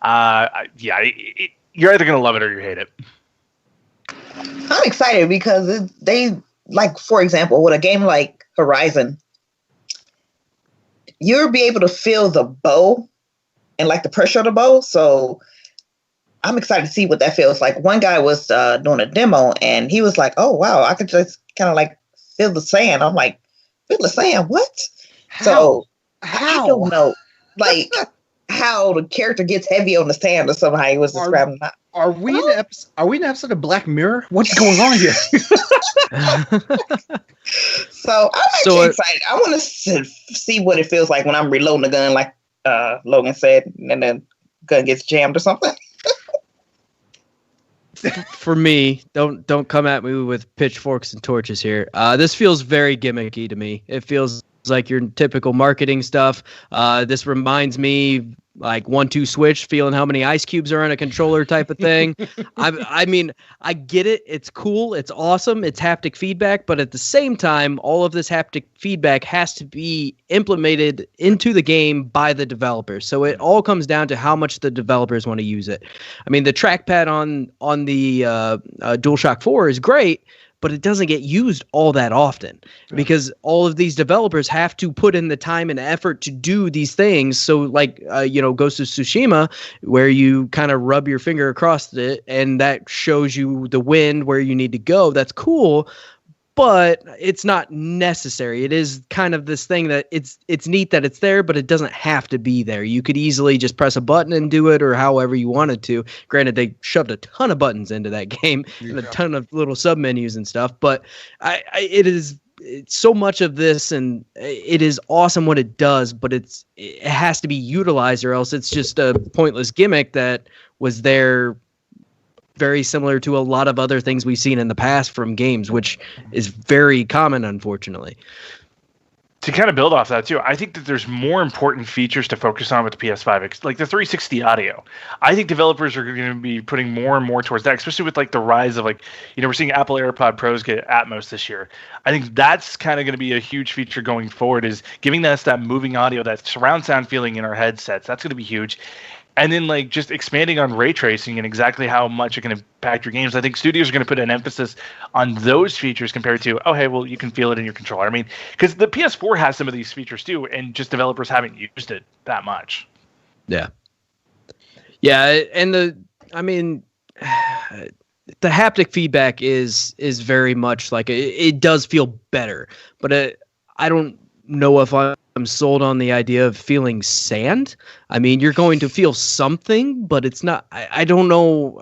you're either going to love it or you hate it. I'm excited because they, like, for example, with a game like Horizon, you'll be able to feel the bow and like the pressure of the bow. So I'm excited to see what that feels like. One guy was doing a demo and he was like, "Oh wow, I could just kind of like feel the sand." I'm like, "Feel the sand? What?" So I don't know, like how the character gets heavy on the sand or somehow he was describing that. Are we in an episode of Black Mirror? What's going on here? So I'm actually excited. I want to see what it feels like when I'm reloading the gun, like Logan said, and then gun gets jammed or something. For me, don't come at me with pitchforks and torches here. This feels very gimmicky to me. It feels like your typical marketing stuff. This reminds me like 1-2 switch, feeling how many ice cubes are on a controller type of thing. I mean, I get it. It's cool. It's awesome. It's haptic feedback. But at the same time, all of this haptic feedback has to be implemented into the game by the developers. So it all comes down to how much the developers want to use it. I mean, the trackpad on the DualShock 4 is great, but it doesn't get used all that often because all of these developers have to put in the time and effort to do these things. So like, Ghost of Tsushima, where you kind of rub your finger across it and that shows you the wind where you need to go. That's cool, but it's not necessary. It is kind of this thing that it's neat that it's there, but it doesn't have to be there. You could easily just press a button and do it or however you wanted to. Granted, they shoved a ton of buttons into that game and a ton of little submenus and stuff, but it's so much of this and it is awesome what it does, but it has to be utilized or else it's just a pointless gimmick that was there very similar to a lot of other things we've seen in the past from games, which is very common, unfortunately. To kind of build off that too, I think that there's more important features to focus on with the PS5, like the 360 audio. I think developers are going to be putting more and more towards that, especially with like the rise of we're seeing Apple AirPod Pros get Atmos this year. I think that's kind of going to be a huge feature going forward, is giving us that moving audio, that surround sound feeling in our headsets. That's going to be huge. And then like just expanding on ray tracing and exactly how much it can impact your games. I think studios are going to put an emphasis on those features compared to, oh, hey, well, you can feel it in your controller. I mean, because the PS4 has some of these features too, and just developers haven't used it that much. Yeah. Yeah, and the haptic feedback is very much like it does feel better, but I don't know if I'm sold on the idea of feeling sand. I mean, you're going to feel something, but it's not. I don't know.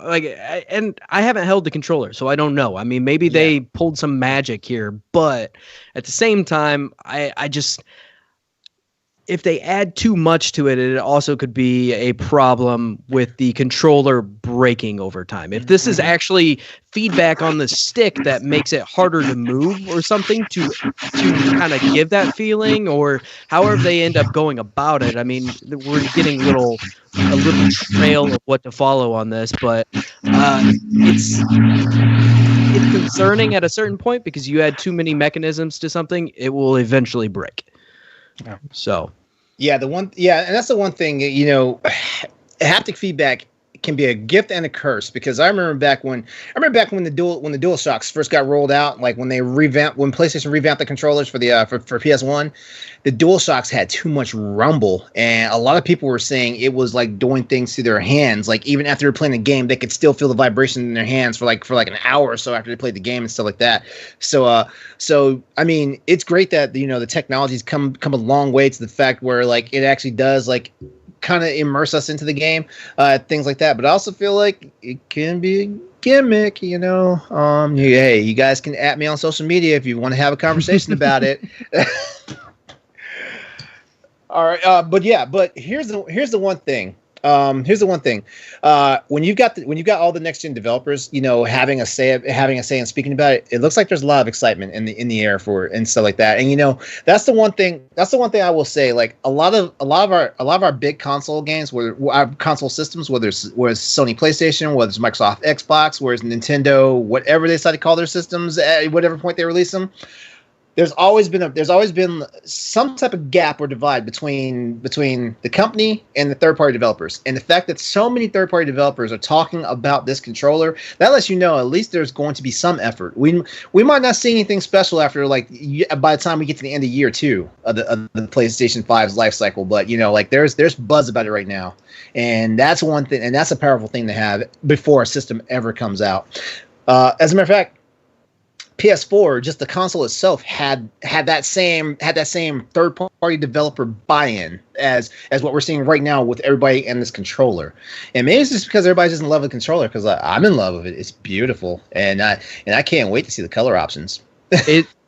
And I haven't held the controller, so I don't know. I mean, maybe they pulled some magic here, but at the same time, I just if they add too much to it, it also could be a problem with the controller breaking over time. If this is actually feedback on the stick that makes it harder to move or something to kind of give that feeling, or however they end up going about it. I mean, we're getting a little trail of what to follow on this, but it's concerning at a certain point because you add too many mechanisms to something, it will eventually break. Yeah. So, and that's the one thing, haptic feedback can be a gift and a curse, because I remember back when the DualShocks first got rolled out, like when PlayStation revamped the controllers for the for PS1, the DualShocks had too much rumble, and a lot of people were saying it was like doing things to their hands. Like even after they were playing the game, they could still feel the vibration in their hands for like an hour or so after they played the game and stuff like that. So I mean, it's great that the technology's come a long way to the fact where like it actually does like kind of immerse us into the game, things like that. But I also feel like it can be a gimmick, hey, you guys can @me on social media if you want to have a conversation about it. All right, but here's the one thing. When you've got all the next gen developers, having a say and speaking about it, it looks like there's a lot of excitement in the air for it and stuff like that. And that's the one thing I will say. Like a lot of our big console games, our console systems, whether it's Sony PlayStation, whether it's Microsoft Xbox, whether it's Nintendo, whatever they decide to call their systems at whatever point they release them. There's always been some type of gap or divide between the company and the third-party developers. And the fact that so many third-party developers are talking about this controller, that lets at least there's going to be some effort. We might not see anything special after by the time we get to the end of year 2 of the PlayStation 5's life cycle, but there's buzz about it right now. And that's one thing, and that's a powerful thing to have before a system ever comes out. As a matter of fact, PS4, just the console itself had that same third party developer buy-in as what we're seeing right now with everybody and this controller. And maybe it's just because everybody's just in love with the controller, because I'm in love with it. It's beautiful, and I can't wait to see the color options.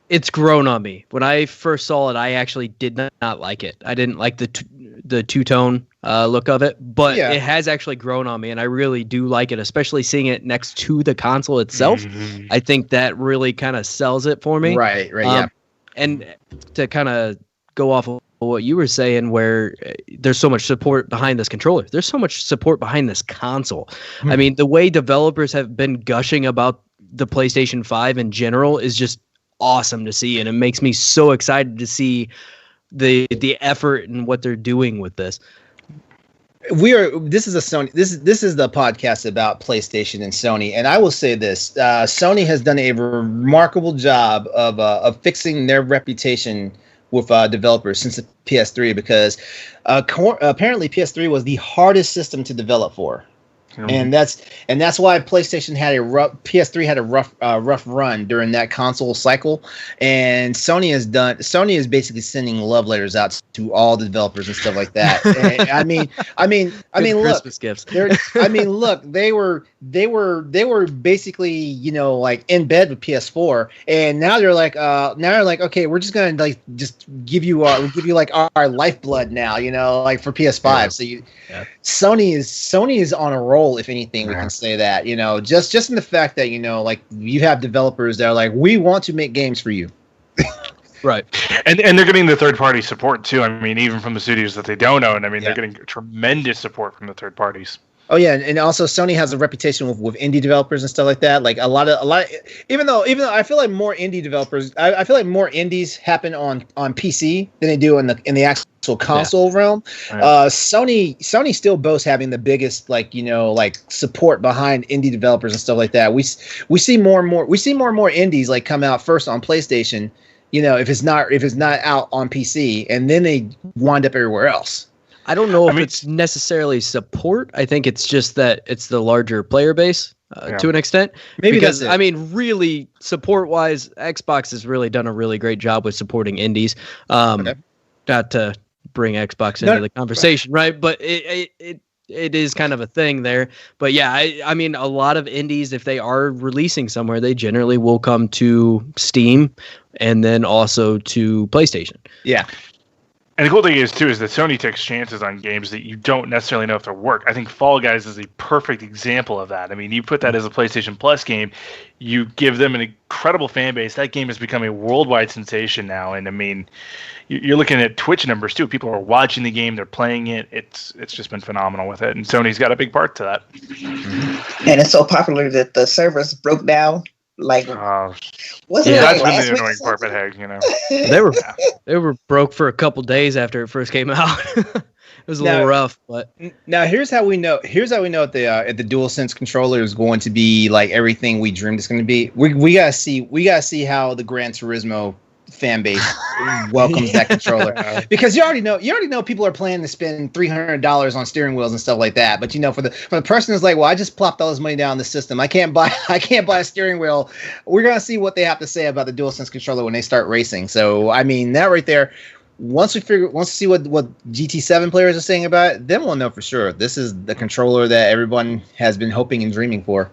It's grown on me. When I first saw it, I actually did not like it. I didn't like the two-tone look of it, but it has actually grown on me, and I really do like it, especially seeing it next to the console itself. Mm-hmm. I think that really kind of sells it for me. Right, yeah. And to kind of go off of what you were saying, where there's so much support behind this controller, there's so much support behind this console. Mm-hmm. I mean, the way developers have been gushing about the PlayStation 5 in general is just awesome to see, and it makes me so excited to see the effort and what they're doing with this. This is the podcast about PlayStation and Sony, and I will say this: Sony has done a remarkable job of fixing their reputation with developers since the PS3, because apparently PS3 was the hardest system to develop for. And that's why PS3 had a rough run during that console cycle, and Sony is basically sending love letters out to all the developers and stuff like that. And I mean, look, Christmas gifts. They were basically like in bed with PS4, and now they're like, okay, we're just gonna just give you like our lifeblood now, like for PS5. Yeah. So Sony is on a roll, if anything. We can say that, just in the fact that like you have developers that are like, we want to make games for you. Right. And they're getting the third party support too. I mean, even from the studios that they don't own. I mean, they're getting tremendous support from the third parties. Oh yeah, and also Sony has a reputation with indie developers and stuff like that. Like a lot of even though I feel like more indie developers, I feel like more indies happen on PC than they do in the actual console realm. Right. Sony still boasts having the biggest support behind indie developers and stuff like that. We see more and more indies like come out first on PlayStation, if it's not out on PC, and then they wind up everywhere else. I don't know if it's necessarily support. I think it's just that it's the larger player base to an extent. Maybe because really support-wise, Xbox has really done a really great job with supporting indies. Not to bring Xbox into the conversation, right? But it is kind of a thing there. But yeah, I mean, a lot of indies, if they are releasing somewhere, they generally will come to Steam and then also to PlayStation. Yeah. And the cool thing is, too, is that Sony takes chances on games that you don't necessarily know if they'll work. I think Fall Guys is a perfect example of that. I mean, you put that as a PlayStation Plus game, you give them an incredible fan base. That game has become a worldwide sensation now. And, I mean, you're looking at Twitch numbers, too. People are watching the game. They're playing it. It's just been phenomenal with it. And Sony's got a big part to that. And it's so popular that the servers broke down. Like, wasn't it that's like been the last annoying week? part, but hey, you know. They were broke for a couple days after it first came out. It was a little rough, but now here's how we know. Here's how we know if the DualSense controller is going to be like everything we dreamed it's going to be. We gotta see. We gotta see how the Gran Turismo fan base welcomes that controller, because you already know people are planning to spend $300 on steering wheels and stuff like that. But for the person who's like, well, I just plopped all this money down the system, I can't buy a steering wheel. We're gonna see what they have to say about the DualSense controller when they start racing. So I mean, that right there. Once we see what GT7 players are saying about it, then we'll know for sure. This is the controller that everyone has been hoping and dreaming for.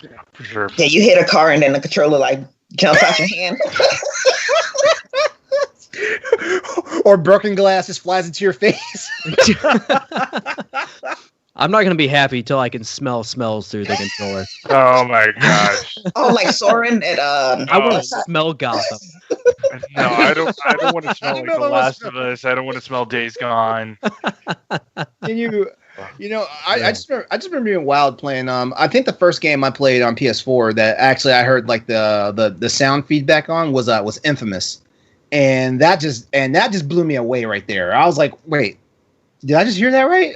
Yeah, for sure. Yeah, you hit a car and then the controller like jumps out your hand. Or broken glass just flies into your face. I'm not gonna be happy till I can smell smells through the controller. Oh my gosh! Oh, like Soren at I want to smell Gotham. No, I don't want to smell like The Last of Us. I don't want to smell Days Gone. And I just remember being wild playing. I think the first game I played on PS4 that actually I heard like the sound feedback on was Infamous. And that just blew me away right there. I was like, wait, did I just hear that right?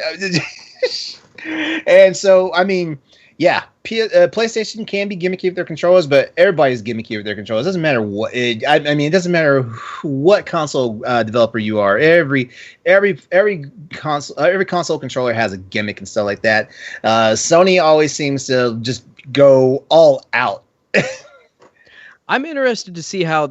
And so, I mean, yeah, PlayStation can be gimmicky with their controllers, but everybody's gimmicky with their controllers. It doesn't matter what. It doesn't matter what console developer you are. Every console controller has a gimmick and stuff like that. Sony always seems to just go all out. I'm interested to see how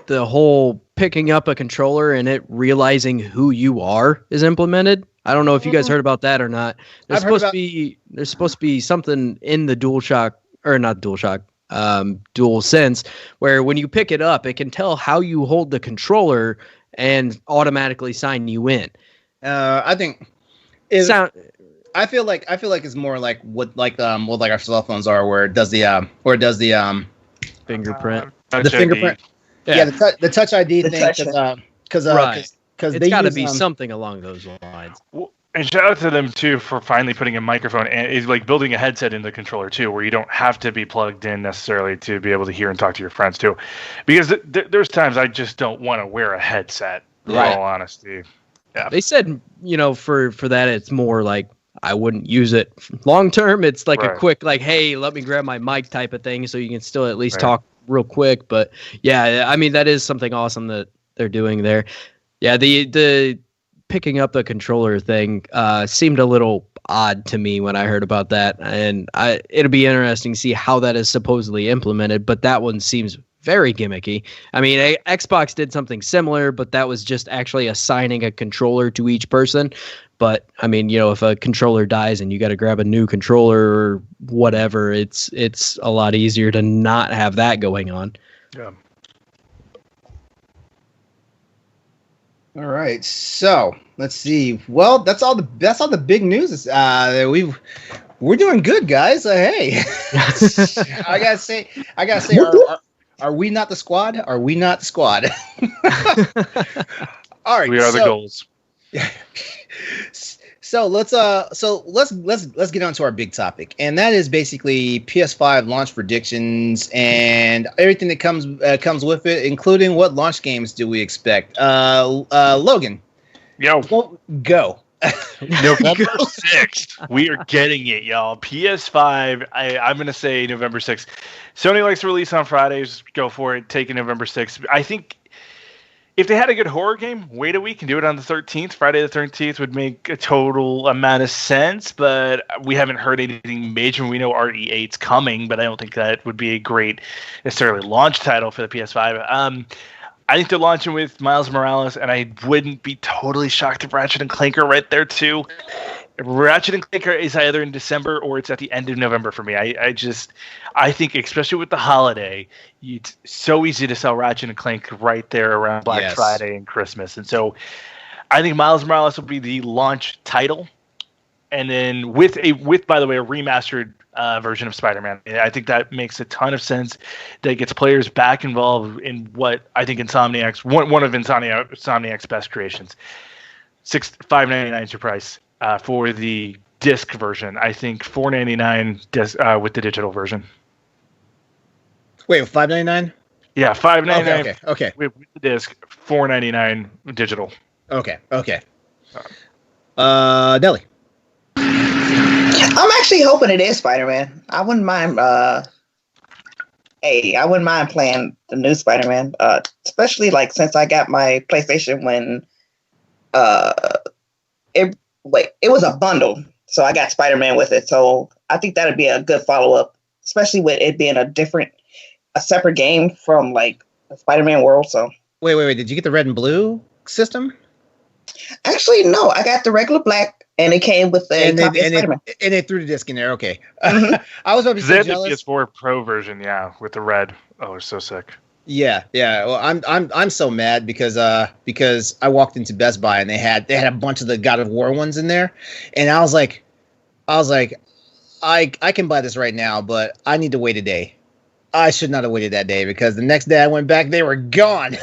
the whole picking up a controller and it realizing who you are is implemented. I don't know if you guys heard about that or not. There's supposed to be something in the DualSense where when you pick it up, it can tell how you hold the controller and automatically sign you in. I think I feel like it's more like what our cell phones are, where it does the fingerprint. The fingerprint. Yeah, the Touch ID thing, because it's got to be something along those lines. Well, and shout out to them too for finally putting a microphone and is like building a headset in the controller too, where you don't have to be plugged in necessarily to be able to hear and talk to your friends too, because there's times I just don't want to wear a headset. In all honesty, yeah. They said for that it's more like I wouldn't use it long term. It's like a quick like, hey, let me grab my mic type of thing, so you can still at least talk real quick. But yeah, I mean, that is something awesome that they're doing there. Yeah, the picking up the controller thing seemed a little odd to me when I heard about that, and it'll be interesting to see how that is supposedly implemented, but that one seems very gimmicky. I mean, Xbox did something similar, but that was just actually assigning a controller to each person. But I mean, if a controller dies and you got to grab a new controller or whatever, it's a lot easier to not have that going on. Yeah. All right, so let's see. Well, that's all the big news. We're doing good, guys. Hey, I gotta say, are we not the squad? Are we not the squad? All right, we are the goals. So let's get on to our big topic, and that is basically PS5 launch predictions and everything that comes with it, including what launch games do we expect. Logan, go. November 6th. We are getting it, y'all. PS5, I'm going to say November 6th. Sony likes to release on Fridays. Go for it. Take it November 6th. I think if they had a good horror game, wait a week and do it on the 13th. Friday the 13th would make a total amount of sense, but we haven't heard anything major. We know RE8's coming, but I don't think that would be a great necessarily launch title for the PS5. I think they're launching with Miles Morales, and I wouldn't be totally shocked if Ratchet and Clank are right there too. Ratchet and Clank is either in December or it's at the end of November for me. I think, especially with the holiday, it's so easy to sell Ratchet and Clank right there around Black Friday and Christmas. And so I think Miles Morales will be the launch title. And then with by the way, a remastered version of Spider-Man. I think that makes a ton of sense. That gets players back involved in what I think Insomniac's one of Insomniac's best creations. $5.99 is your price for the disc version. I think $4.99 with the digital version. Wait, $5.99? Yeah, $5.99. Okay. With the disc, $4.99 digital. Okay. Nellie. I'm actually hoping it is Spider-Man. I wouldn't mind. I wouldn't mind playing the new Spider-Man. Especially like since I got my PlayStation when it was a bundle, so I got Spider-Man with it. So I think that'd be a good follow-up, especially with it being a separate game from like the Spider-Man world. So wait. Did you get the red and blue system? Actually, no. I got the regular black, and it came with the copy of Spider-Man. And they threw the disc in there. Okay. Mm-hmm. I was about to say jealous. The PS4 Pro version, yeah, with the red. Oh, it's so sick. Yeah. Well, I'm so mad because I walked into Best Buy and they had a bunch of the God of War ones in there, and I was like, I can buy this right now, but I need to wait a day. I should not have waited that day because the next day I went back, they were gone.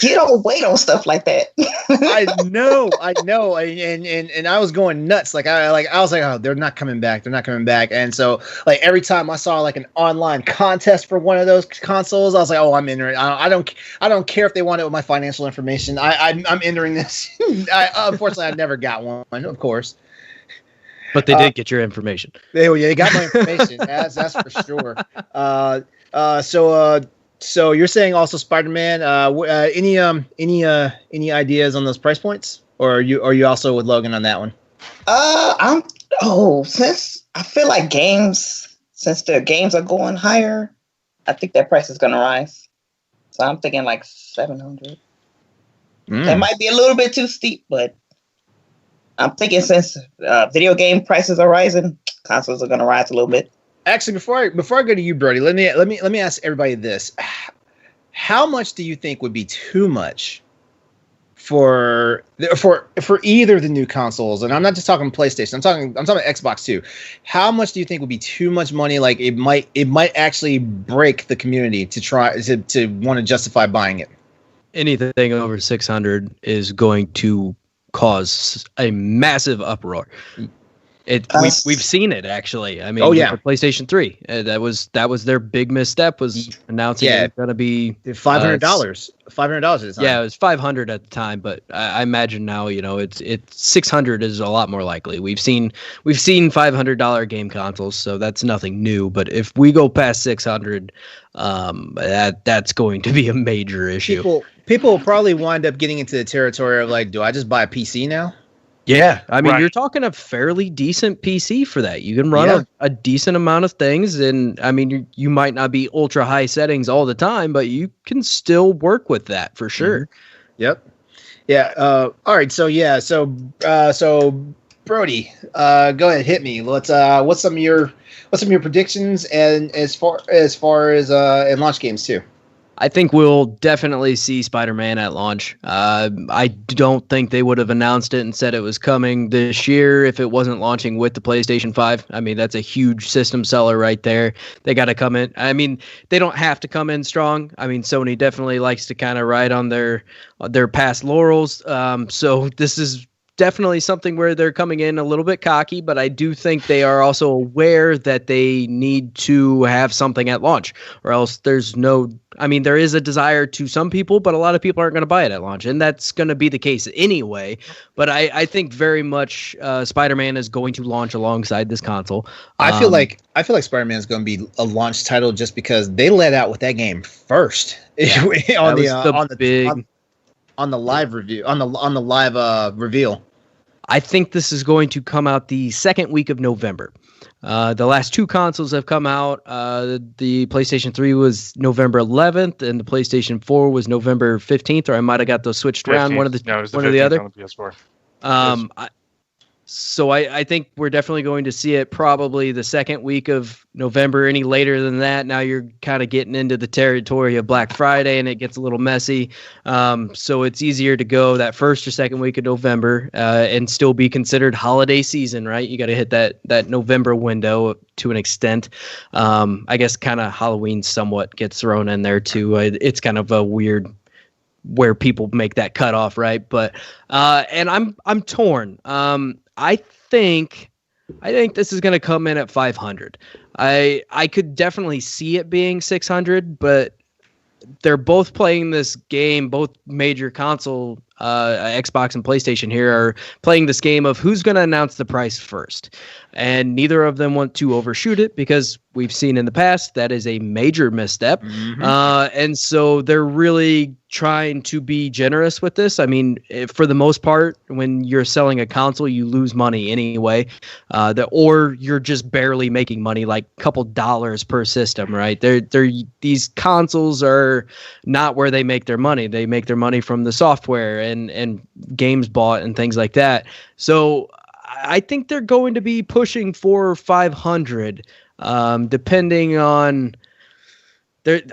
You don't wait on stuff like that. I know, and I was going nuts. I was like, oh, they're not coming back. And so, like, every time I saw like an online contest for one of those consoles, I was like, oh, I'm entering. I don't care if they want it with my financial information. I'm entering this. Unfortunately, I never got one, of course. But they did get your information. They got my information. That's for sure. So you're saying also Spider-Man? Any ideas on those price points, or are you also with Logan on that one? Since I feel like since the games are going higher, I think that price is gonna rise. So I'm thinking like 700. That might be a little bit too steep, but I'm thinking since video game prices are rising, consoles are gonna rise a little bit. Actually, before I go to you, Brody, let me ask everybody this: how much do you think would be too much for either of the new consoles? And I'm not just talking PlayStation. I'm talking Xbox too. How much do you think would be too much money? Like it might actually break the community to try to want to justify buying it. Anything over 600 is going to cause a massive uproar. We've seen it actually. I mean, for PlayStation 3, that was their big misstep, was announcing it was going to be $500. $500 at the time. Yeah, it was $500 at the time, but I imagine now, it's 600 is a lot more likely. We've seen $500 game consoles, so that's nothing new. But if we go past 600, that's going to be a major issue. People will probably wind up getting into the territory of like, do I just buy a PC now? Yeah, I mean, You're talking a fairly decent PC for that. You can run a decent amount of things, and I mean, you might not be ultra high settings all the time, but you can still work with that for sure. Mm-hmm. Yep. Yeah. All right. So Brody, go ahead, hit me. What's some of your predictions, and as far as in launch games too? I think we'll definitely see Spider-Man at launch. I don't think they would have announced it and said it was coming this year if it wasn't launching with the PlayStation 5. I mean, that's a huge system seller right there. They got to come in. I mean, they don't have to come in strong. I mean, Sony definitely likes to kind of ride on their past laurels. So this is definitely something where they're coming in a little bit cocky, but I do think they are also aware that they need to have something at launch, or else there is a desire to some people, but a lot of people aren't going to buy it at launch, and that's going to be the case anyway. But I think very much Spider-Man is going to launch alongside this console. I feel like Spider-Man is going to be a launch title just because they let out with that game first on the live review, on the live reveal. I think this is going to come out the second week of November. The last two consoles have come out. The PlayStation 3 was November 11th, and the PlayStation 4 was November 15th, or I might have got those switched around. One or the other. On the PS4. So I think we're definitely going to see it probably the second week of November. Any later than that, now you're kind of getting into the territory of Black Friday, and it gets a little messy. So it's easier to go that first or second week of November and still be considered holiday season, right? You got to hit that November window to an extent. I guess kind of Halloween somewhat gets thrown in there too. It's kind of a weird where people make that cutoff, right? But and I'm torn. I think this is going to come in at 500. I could definitely see it being 600, but they're both playing this game. Both major console, Xbox and PlayStation here, are playing this game of who's going to announce the price first. And neither of them want to overshoot it because we've seen in the past that is a major misstep. And so they're really trying to be generous with this. I mean, for the most part, when you're selling a console, you lose money anyway, or you're just barely making money, like a couple dollars per system, right? These consoles are not where they make their money. They make their money from the software and games bought and things like that. So I think they're going to be pushing for 500, depending on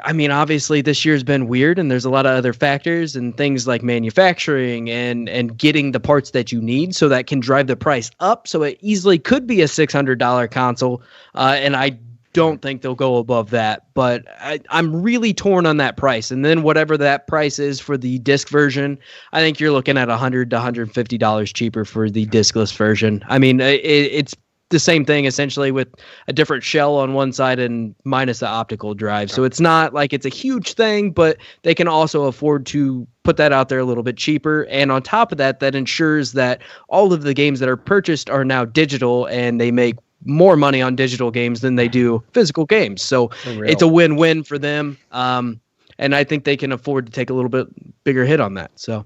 I mean, obviously this year's been weird and there's a lot of other factors and things like manufacturing and getting the parts that you need. So that can drive the price up. So it easily could be a $600 console. And I don't think they'll go above that, but I'm really torn on that price. And then whatever that price is for the disc version, I think you're looking at $100 to $150 cheaper for the discless version. I mean, it's the same thing essentially with a different shell on one side and minus the optical drive. So it's not like it's a huge thing, but they can also afford to put that out there a little bit cheaper. And on top of that, that ensures that all of the games that are purchased are now digital and they make more money on digital games than they do physical games. So it's a win-win for them. And I think they can afford to take a little bit bigger hit on that. So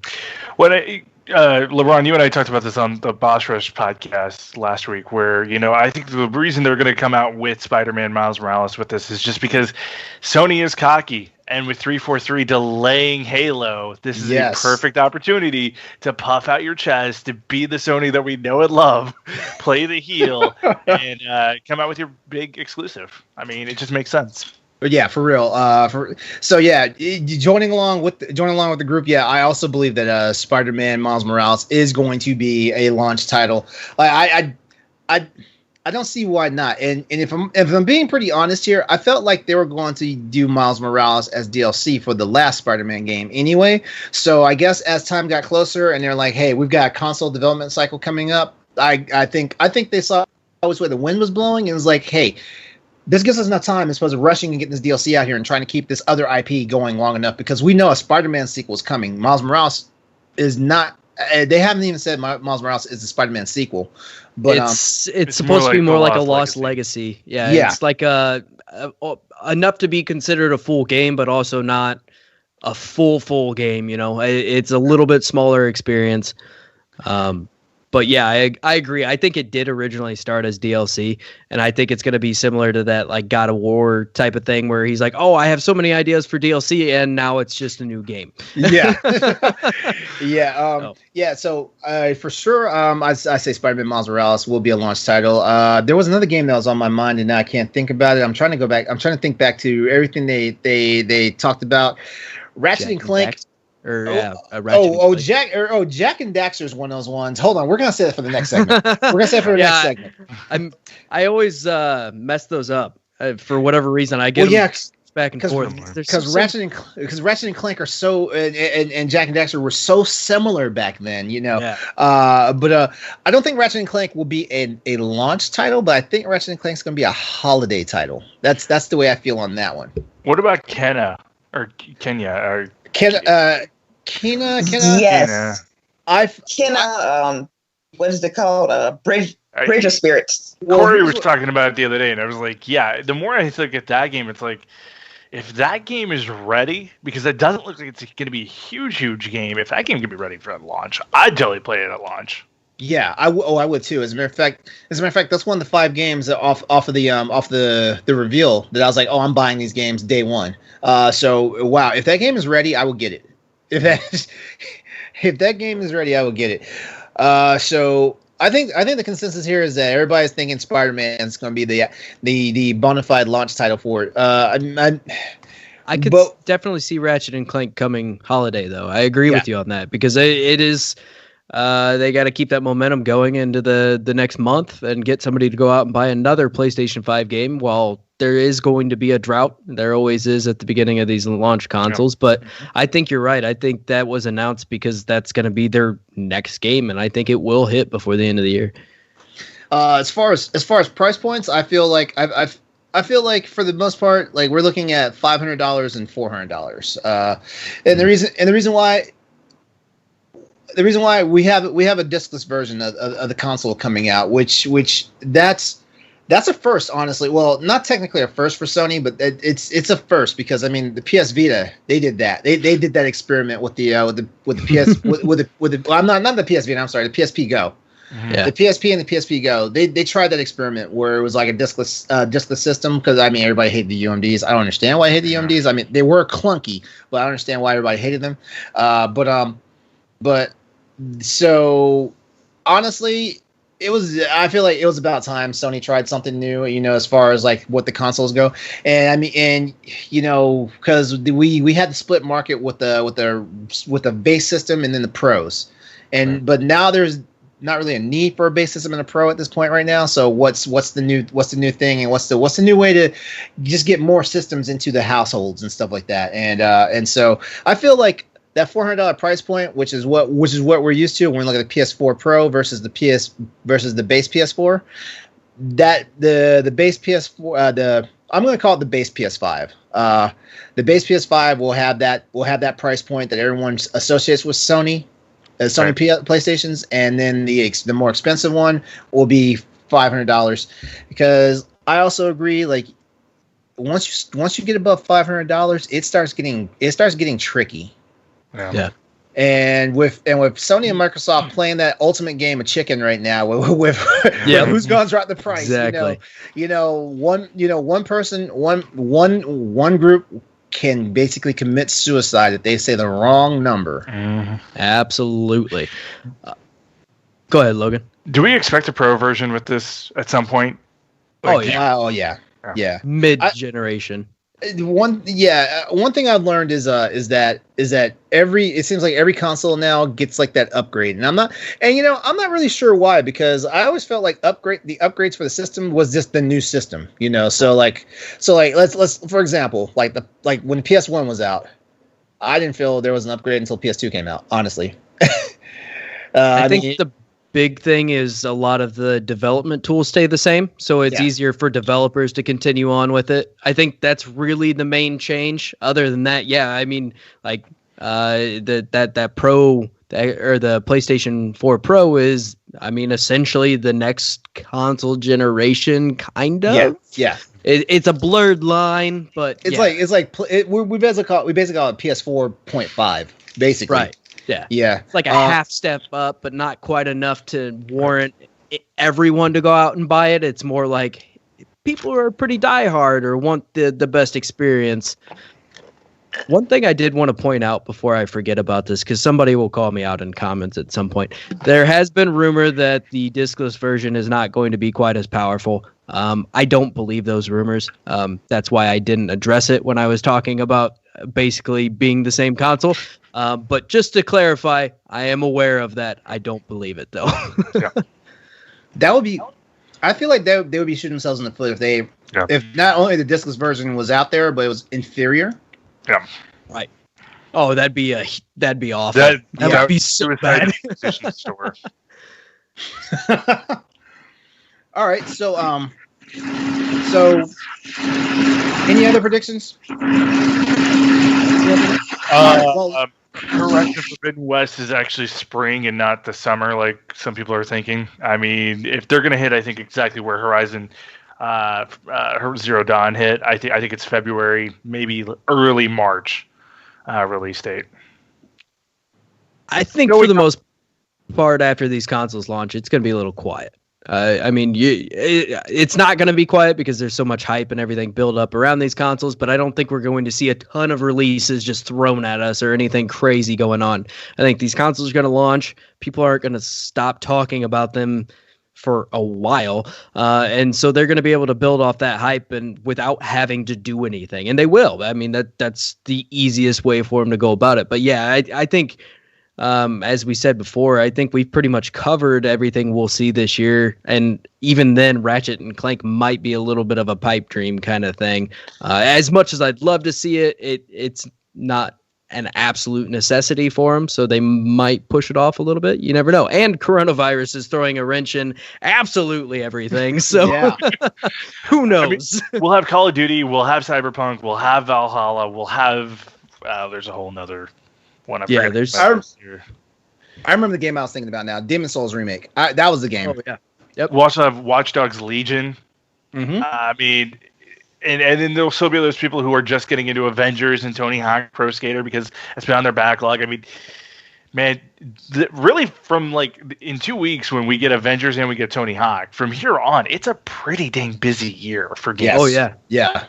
LeRon, you and I talked about this on the Boss Rush podcast last week, where, I think the reason they're going to come out with Spider-Man Miles Morales with this is just because Sony is cocky. And with 343 delaying Halo, this is a perfect opportunity to puff out your chest, to be the Sony that we know and love, play the heel, and come out with your big exclusive. I mean, it just makes sense. But yeah, for real. Joining along with the group. Yeah, I also believe that Spider-Man Miles Morales is going to be a launch title. I don't see why not. And if I'm being pretty honest here, I felt like they were going to do Miles Morales as DLC for the last Spider-Man game anyway. So I guess as time got closer and they're like, hey, we've got a console development cycle coming up. I think they saw always where the wind was blowing and was like, hey, this gives us enough time as opposed to rushing and getting this DLC out here and trying to keep this other IP going long enough, because we know a Spider-Man sequel is coming. Miles Morales is not. They haven't even said Miles Morales is the Spider-Man sequel, but it's supposed to be more like a Lost Legacy. Yeah, it's like enough to be considered a full game, but also not a full game. It's a little bit smaller experience. But yeah, I agree. I think it did originally start as DLC, and I think it's going to be similar to that like God of War type of thing where he's like, oh, I have so many ideas for DLC, and now it's just a new game. Yeah. So for sure, I say Spider-Man Miles Morales will be a launch title. There was another game that was on my mind, and now I can't think about it. I'm trying to think back to everything they talked about. Ratchet and Clank. Jack and Daxter is one of those ones. Hold on, we're gonna say that for the next segment. Next segment. I always mess those up for whatever reason. I get back and forth because Ratchet and Clank are so and Jack and Daxter were so similar back then. But I don't think Ratchet and Clank will be a launch title, but I think Ratchet and Clank is gonna be a holiday title. That's the way I feel on that one. What about Kena? Kena. Yes. Kena. What is it called? Bridge of Spirits. Corey was talking about it the other day, and I was like, yeah. The more I look at that game, it's like, if that game is ready, because it doesn't look like it's going to be a huge game. If that game can be ready for launch, I'd totally play it at launch. Yeah, I would too. As a matter of fact, that's one of the 5 games off the reveal that I was like, oh, I'm buying these games day one. So wow, if that game is ready, I will get it. If that game is ready, I will get it. So I think the consensus here is that everybody's thinking Spider-Man is going to be the bona fide launch title for it. I could definitely see Ratchet and Clank coming holiday, though. I agree with you on that because it is. They got to keep that momentum going into the next month and get somebody to go out and buy another PlayStation 5 game while there is going to be a drought. There always is at the beginning of these launch consoles. But I think you're right. I think that was announced because that's going to be their next game, and I think it will hit before the end of the year. As far as price points, I feel like I feel like for the most part, like we're looking at $500 and $400. And the reason why we have a discless version of the console coming out, which that's a first, honestly. Well, not technically a first for Sony, but it's a first because I mean the PS Vita, they did that. They did that experiment with the PS with the I'm not the PS Vita. I'm sorry, the PSP Go. Yeah. The PSP and the PSP Go, they tried that experiment where it was like a discless system because I mean everybody hated the UMDs. I don't understand why I hate the UMDs. I mean they were clunky, but I don't understand why everybody hated them. But so honestly, I feel like it was about time Sony tried something new, as far as like what the consoles go. And I mean, because we had the split market with the base system and then the pros, but now there's not really a need for a base system and a pro at this point right now. So what's the new thing, and what's the new way to just get more systems into the households and stuff like that. And so I feel like that $400 price point, which is what we're used to when we look at the PS4 Pro versus the base PS4, that the base PS4 I'm going to call it the base PS5. The base PS5 will have that price point that everyone associates with Sony. PlayStations, and then the more expensive one will be $500 because I also agree, like once you get above $500 it starts getting tricky. Yeah. And with Sony and Microsoft playing that ultimate game of chicken right now with who's going to drop the price. Exactly. One person, one group can basically commit suicide if they say the wrong number. Absolutely. Go ahead, Logan. Do we expect a pro version with this at some point? Yeah. Mid-generation. One thing I've learned is that it seems like every console now gets like that upgrade, and I'm not really sure why, because I always felt like the upgrades for the system was just the new system, so let's for example, like when PS1 was out, I didn't feel there was an upgrade until PS2 came out, honestly. I think the big thing is a lot of the development tools stay the same, so it's easier for developers to continue on with it. I think that's really the main change. Other than that, I mean, like that Pro or the PlayStation 4 Pro is, I mean, essentially the next console generation, kind of. Yeah. It's a blurred line, but we basically call it PS 4.5, basically. Right. Yeah. It's like a half step up, but not quite enough to warrant everyone to go out and buy it. It's more like people who are pretty diehard or want the best experience. One thing I did want to point out before I forget about this, because somebody will call me out in comments at some point. There has been rumor that the discless version is not going to be quite as powerful. I don't believe those rumors. That's why I didn't address it when I was talking about basically being the same console. But just to clarify, I am aware of that. I don't believe it, though. That would be... I feel like they would be shooting themselves in the foot if not only the discless version was out there, but it was inferior. Yeah. Right. Oh, that'd be awful. That would be so bad. All right. So any other predictions? Correct. The Forbidden West is actually spring and not the summer, like some people are thinking. I mean, if they're going to hit, I think exactly where Horizon Zero Dawn hit. I think it's February, maybe early March release date. I think for the most part, after these consoles launch, it's going to be a little quiet. I mean, it's not going to be quiet because there's so much hype and everything built up around these consoles, but I don't think we're going to see a ton of releases just thrown at us or anything crazy going on. I think these consoles are going to launch. People aren't going to stop talking about them for a while. And so they're going to be able to build off that hype and without having to do anything. And they will. I mean, that's the easiest way for them to go about it. But yeah, I think, as we said before, I think we've pretty much covered everything we'll see this year. And even then, Ratchet and Clank might be a little bit of a pipe dream kind of thing. As much as I'd love to see it, it's not an absolute necessity for them, so they might push it off a little bit. You never know. And coronavirus is throwing a wrench in absolutely everything. So who knows? I mean, we'll have Call of Duty, we'll have Cyberpunk, we'll have Valhalla, we'll have there's a whole nother one. I remember the game I was thinking about now, Demon's Souls Remake. That was the game. Oh yeah. Yep. We'll also have Watch Dogs Legion. Mm-hmm. I mean, and then there'll still be those people who are just getting into Avengers and Tony Hawk Pro Skater because it's been on their backlog. I mean, man, really from like in 2 weeks when we get Avengers and we get Tony Hawk, from here on, it's a pretty dang busy year for games. Yes. Oh yeah. Yeah.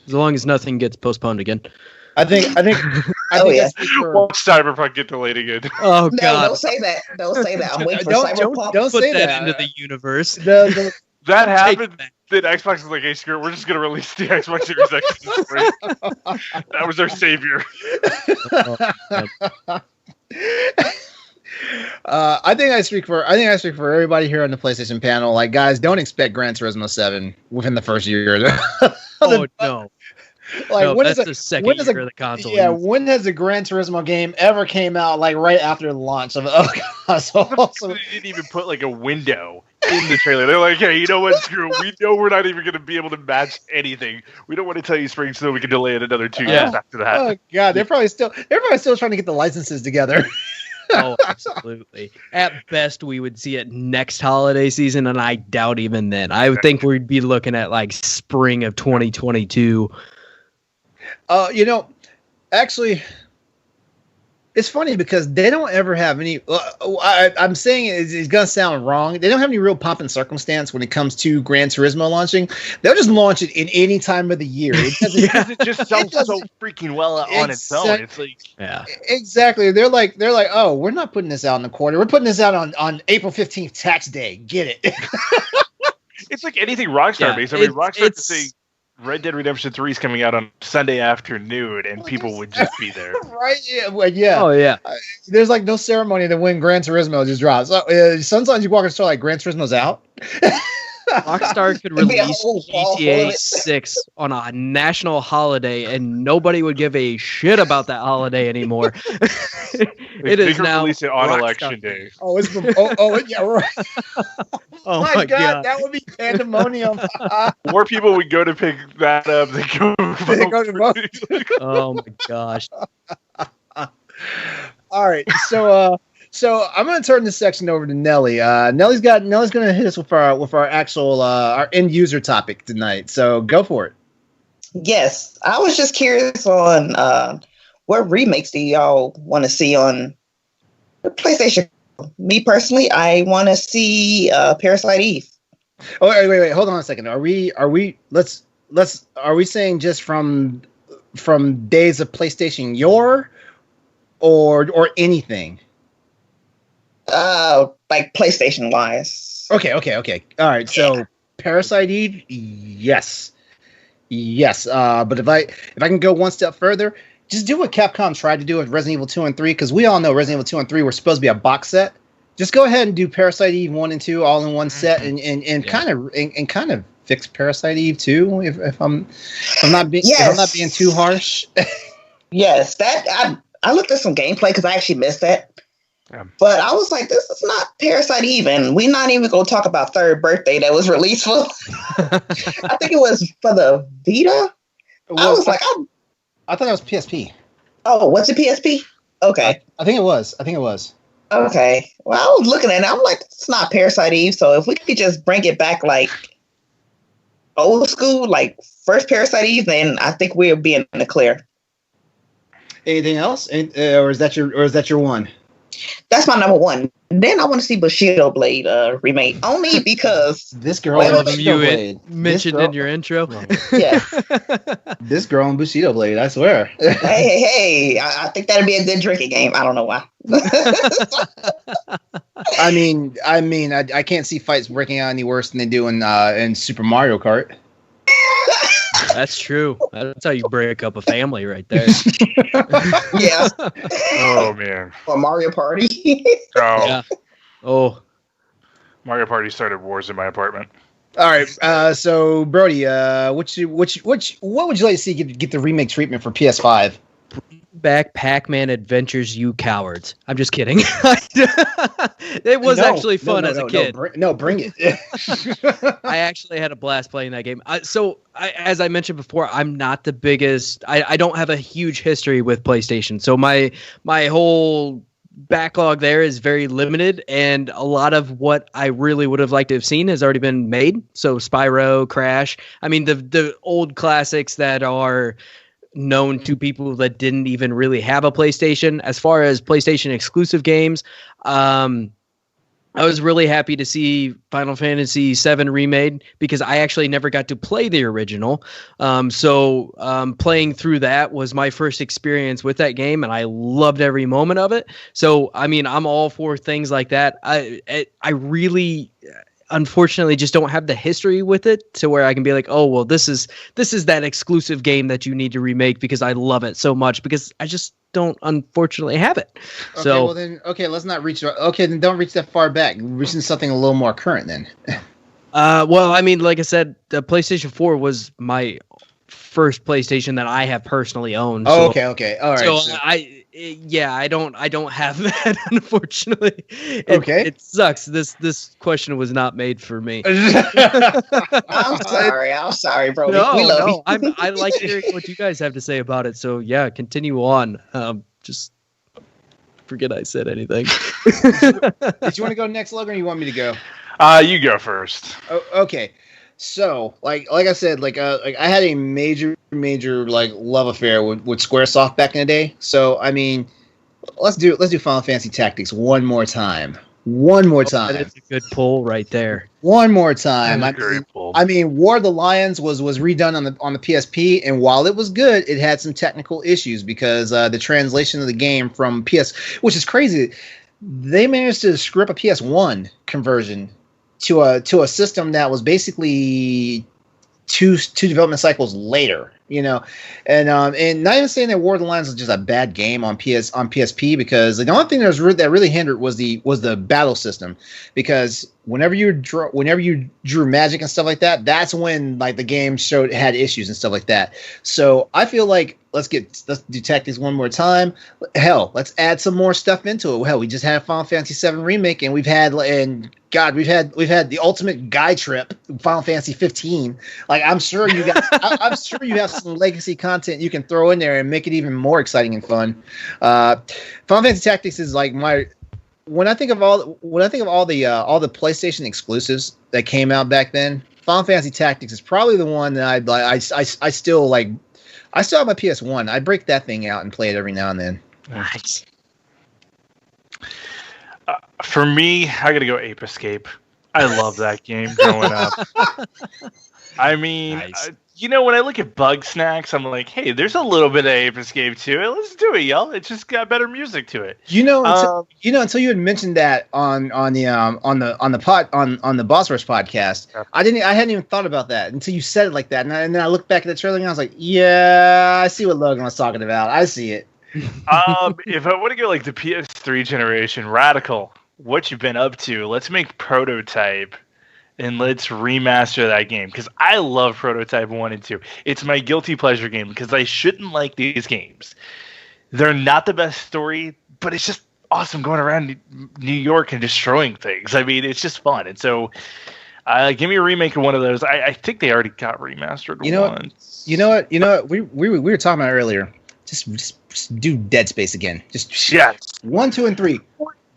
As long as nothing gets postponed again. I think Won't Cyberpunk get delayed again? Oh no, God! Don't say that. Don't say that. I'm waiting for Cyberpunk. Don't Put say that into the universe. That happened. Then Xbox is like, "Hey, screw it. We're just gonna release the Xbox Series X." That was our savior. I think I speak for everybody here on the PlayStation panel. Like, guys, don't expect Gran Turismo 7 within the first year. Oh no! Like, no, that's the second year of the console. Yeah, when has a Gran Turismo game ever came out like right after the launch of a console? They didn't even put like a window in the trailer. They're like, "Hey, you know what? Screw it. We know we're not even going to be able to match anything. We don't want to tell you spring so we can delay it another 2 years after that." Oh God, they're probably still trying to get the licenses together. Oh, absolutely. At best, we would see it next holiday season, and I doubt even then. I would think we'd be looking at like spring of 2022. Actually, it's funny because they don't ever have any. I'm saying it's going to sound wrong. They don't have any real pomp and circumstance when it comes to Gran Turismo launching. They'll just launch it in any time of the year. It just sells so freaking well on its own. It's like, yeah, exactly. They're like, oh, we're not putting this out in the quarter. We're putting this out on April 15th, tax day. Get it? It's like anything Rockstar based. I mean, Rockstar to say Red Dead Redemption 3 is coming out on Sunday afternoon, and people would just be there. Right? Yeah. Well, yeah. Oh, yeah. There's like no ceremony to when Gran Turismo just drops. Sometimes you walk in the store like Gran Turismo's out. Rockstar could release GTA 6 on a national holiday, and nobody would give a shit about that holiday anymore. It is now release it on Rockstar. Election Day. Yeah, right. Oh my God, that would be pandemonium. More people would go to pick that up than go to vote. Oh my gosh. All right, so I'm going to turn this section over to Nellie. Nellie's going to hit us with our actual our end user topic tonight. So go for it. Yes, I was just curious on what remakes do y'all want to see on the PlayStation? Me personally, I want to see Parasite Eve. Oh, wait, hold on a second. Are we saying just from days of PlayStation Yore or anything? Like PlayStation wise. Okay. All right. So Parasite Eve, yes. But if I can go one step further, just do what Capcom tried to do with Resident Evil 2 and 3, because we all know Resident Evil 2 and 3 were supposed to be a box set. Just go ahead and do Parasite Eve 1 and 2 all in one set, and kind of fix Parasite Eve 2 if I'm not being too harsh. Yes, that I looked at some gameplay because I actually missed that. Yeah. But I was like, this is not Parasite Eve, and we're not even going to talk about Third Birthday that was released for. I think it was for the Vita. Well, I was like, I thought that was PSP. Oh, was it PSP? Okay. I think it was. Okay. Well, I was looking at it. I'm like, it's not Parasite Eve. So if we could just bring it back like old school, like first Parasite Eve, then I think we'll be in the clear. Anything else? Or is that your one? That's my number one. Then I want to see Bushido Blade remake only because this girl Well, in Bushido Blade. mentioned in your intro. yeah. This girl in Bushido Blade, I swear. hey, I think that'd be a good drinking game. I don't know why. I can't see fights breaking out any worse than they do in Super Mario Kart. That's true. That's how you break up a family right there. Yeah. Oh man. Or Mario Party. Oh, Yeah. Oh, Mario Party started wars in my apartment. All right. So Brody, what would you like to see get the remake treatment for PS5? back Pac-Man Adventures, you cowards. I'm just kidding. It was actually fun as a kid. Bring it. I actually had a blast playing that game. As I mentioned before, I'm not the biggest. I don't have a huge history with PlayStation, so my whole backlog there is very limited, and a lot of what I really would have liked to have seen has already been made. So Spyro, Crash. I mean, the old classics that are known to people that didn't even really have a PlayStation. As far as PlayStation exclusive games, I was really happy to see Final Fantasy VII Remade because I actually never got to play the original. So playing through that was my first experience with that game, and I loved every moment of it. So, I mean, I'm all for things like that. I really, unfortunately, just don't have the history with it to where I can be like, oh, well, this is that exclusive game that you need to remake because I love it so much, because I just don't unfortunately have it. Okay, So well then, let's not reach. Okay, then don't reach that far back. Reach into something a little more current then. well, I mean, like I said, the PlayStation 4 was my first PlayStation that I have personally owned. Oh, so, okay, all right. So I don't have that, unfortunately. It sucks. This question was not made for me. I'm sorry, bro. We love you. I like hearing what you guys have to say about it. So yeah, continue on. Just forget I said anything. Did you want to go next, Logan, or you want me to go? You go first. Oh, okay. So, like I said, I had a major love affair with SquareSoft back in the day. So, I mean, let's do Final Fantasy Tactics one more time. That is a good pull right there. One more time. I mean, War of the Lions was redone on the PSP, and while it was good, it had some technical issues because the translation of the game from which is crazy. They managed to screw up a PS1 conversion to a system that was basically two development cycles later, and not even saying that War of the Lions was just a bad game on PSP, because the only thing that really hindered was the battle system, because whenever you drew magic and stuff like that, that's when like the game had issues and stuff like that. So I feel like let's do Tactics one more time. Hell, let's add some more stuff into it. Hell, we just had Final Fantasy VII Remake, and we've had the ultimate guy trip, Final Fantasy 15. Like, I'm sure you have some legacy content you can throw in there and make it even more exciting and fun. Final Fantasy Tactics is like when I think of all the PlayStation exclusives that came out back then, Final Fantasy Tactics is probably the one that I still like. I still have my PS1. I break that thing out and play it every now and then. Nice. For me, I gotta go Ape Escape. I love that game growing up. I mean, Nice. When I look at Bug Snacks, I'm like, hey, there's a little bit of Ape Escape to it. Let's do it, y'all. It just got better music to it. Until you had mentioned that on the Boss Rush podcast, Yeah. I hadn't even thought about that until you said it like that, and then I looked back at the trailer and I was like, yeah, I see what Logan was talking about. I see it. If I want to go like the PS3 generation, Radical, what you've been up to? Let's make Prototype. And let's remaster that game, because I love Prototype 1 and 2. It's my guilty pleasure game, because I shouldn't like these games. They're not the best story, but it's just awesome going around New York and destroying things. I mean, it's just fun. And so give me a remake of one of those. I think they already got remastered once. You know what? We were talking about earlier. Just do Dead Space again. Just 1, 2, and 3.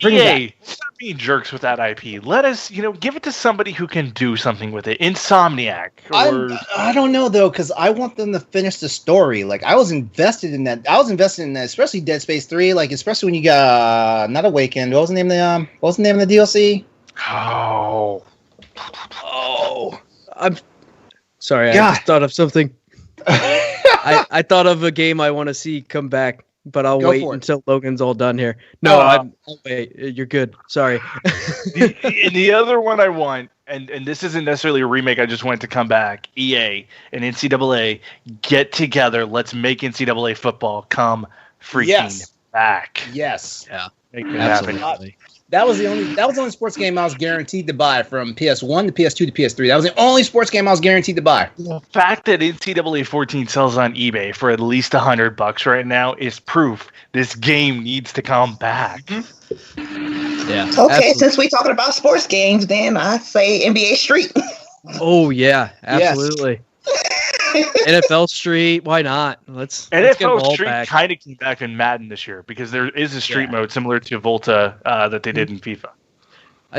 Bring it EA, stop being jerks with that IP. Let us, give it to somebody who can do something with it. Insomniac. I don't know though, because I want them to finish the story. Like I was invested in that. Especially Dead Space 3. Like especially when you got not Awakened. What was the name of the DLC? Oh, I'm sorry. I just thought of something. I thought of a game I want to see come back. But I'll wait until Logan's all done here. No, I'll wait. You're good. Sorry. the other one I want, and this isn't necessarily a remake, I just want it to come back. EA and NCAA, get together. Let's make NCAA football come freaking back. Yes. Yeah. Make it happen. That was the only sports game I was guaranteed to buy from PS1 to PS2 to PS3. That was the only sports game I was guaranteed to buy. The fact that NCAA 14 sells on eBay for at least $100 right now is proof this game needs to come back. Mm-hmm. Yeah. Okay, absolutely. Since we're talking about sports games, then I say NBA Street. Oh yeah, absolutely. Yes. NFL Street, why not? Let's NFL Street kind of came back in Madden this year because there is a street mode similar to Volta that they did in FIFA.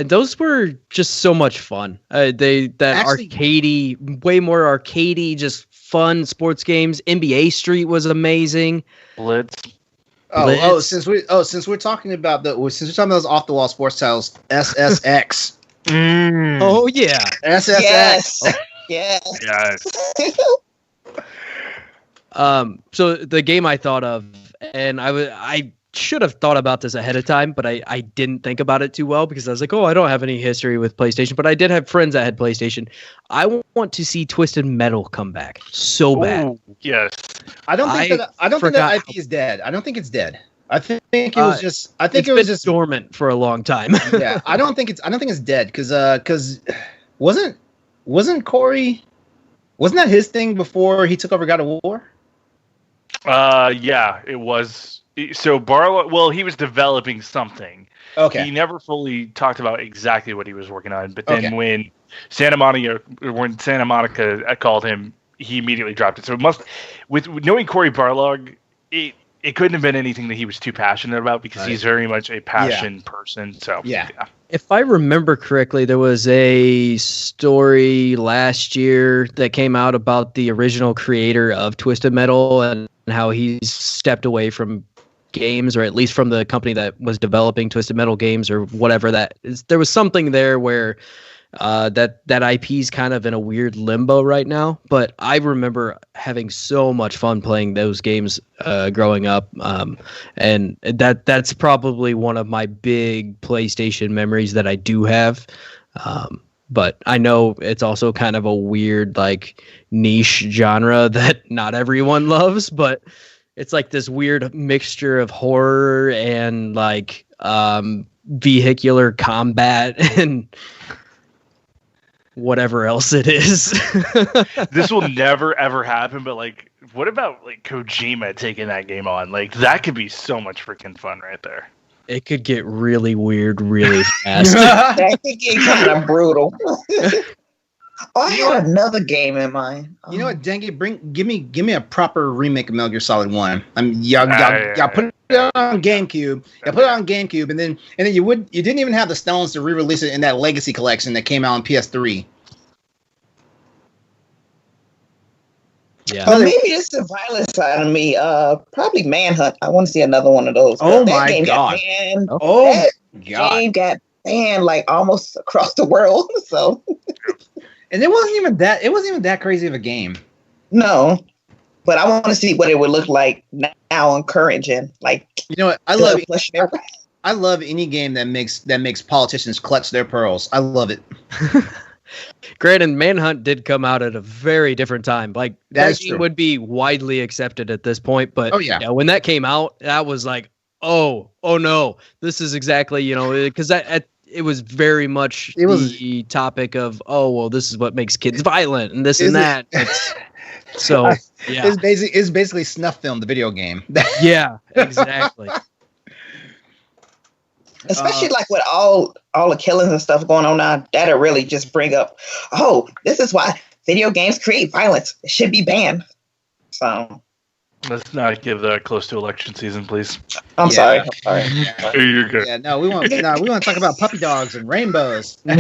Those were just so much fun. Arcadey, way more arcadey, just fun sports games. NBA Street was amazing. Blitz. Since we're talking about those off the wall sports titles, SSX. Oh yeah, SSX. Yes. Yes. So the game I thought of, and I should have thought about this ahead of time, but I didn't think about it too well because I was like, I don't have any history with PlayStation, but I did have friends that had PlayStation. I want to see Twisted Metal come back so bad. Yes. I don't think that IP is dead. I don't think it's dead. I think it was just. I think it was just dormant for a long time. Yeah, I don't think it's dead because wasn't Corey? Wasn't that his thing before he took over God of War? Yeah, it was. So Barlow, he was developing something. Okay. He never fully talked about exactly what he was working on, but then when Santa Monica called him, he immediately dropped it. So with knowing Corey Barlog, it couldn't have been anything that he was too passionate about because he's very much a passion person. So yeah. If I remember correctly, there was a story last year that came out about the original creator of Twisted Metal and how he's stepped away from games, or at least from the company that was developing Twisted Metal games or whatever that is. There was something there where that IP is kind of in a weird limbo right now. But I remember having so much fun playing those games growing up, and that's probably one of my big PlayStation memories that I do have. But I know it's also kind of a weird niche genre that not everyone loves, but it's like this weird mixture of horror and vehicular combat and whatever else it is. This will never ever happen, but what about Kojima taking that game on? That could be so much freaking fun right there. It could get really weird really fast. That could get kind of brutal. I had another game in mind. You know what, Dengue? Give me a proper remake of Metal Gear Solid 1. Y'all put it on GameCube. Y'all put it on GameCube, and then you didn't even have the stones to re-release it in that Legacy collection that came out on PS3. Yeah. Maybe it's the violent side of me. Probably Manhunt. I want to see another one of those. Oh my god! Game got banned almost across the world. So. And it wasn't even that crazy of a game. No, but I want to see what it would look like now on current gen. You know what? I love any game that makes politicians clutch their pearls. I love it. Granted, Manhunt did come out at a very different time. That game would be widely accepted at this point, but when that came out, that was oh no, this is exactly because it was very much the topic of this is what makes kids violent and this and that. So yeah, it's basically Snuff Film, the video game. Yeah, exactly. Especially with all the killings and stuff going on now, that'll really just bring up, this is why video games create violence. It should be banned. So Let's not give the close to election season, please. I'm sorry. You're good. Yeah, no, we want to talk about puppy dogs and rainbows. We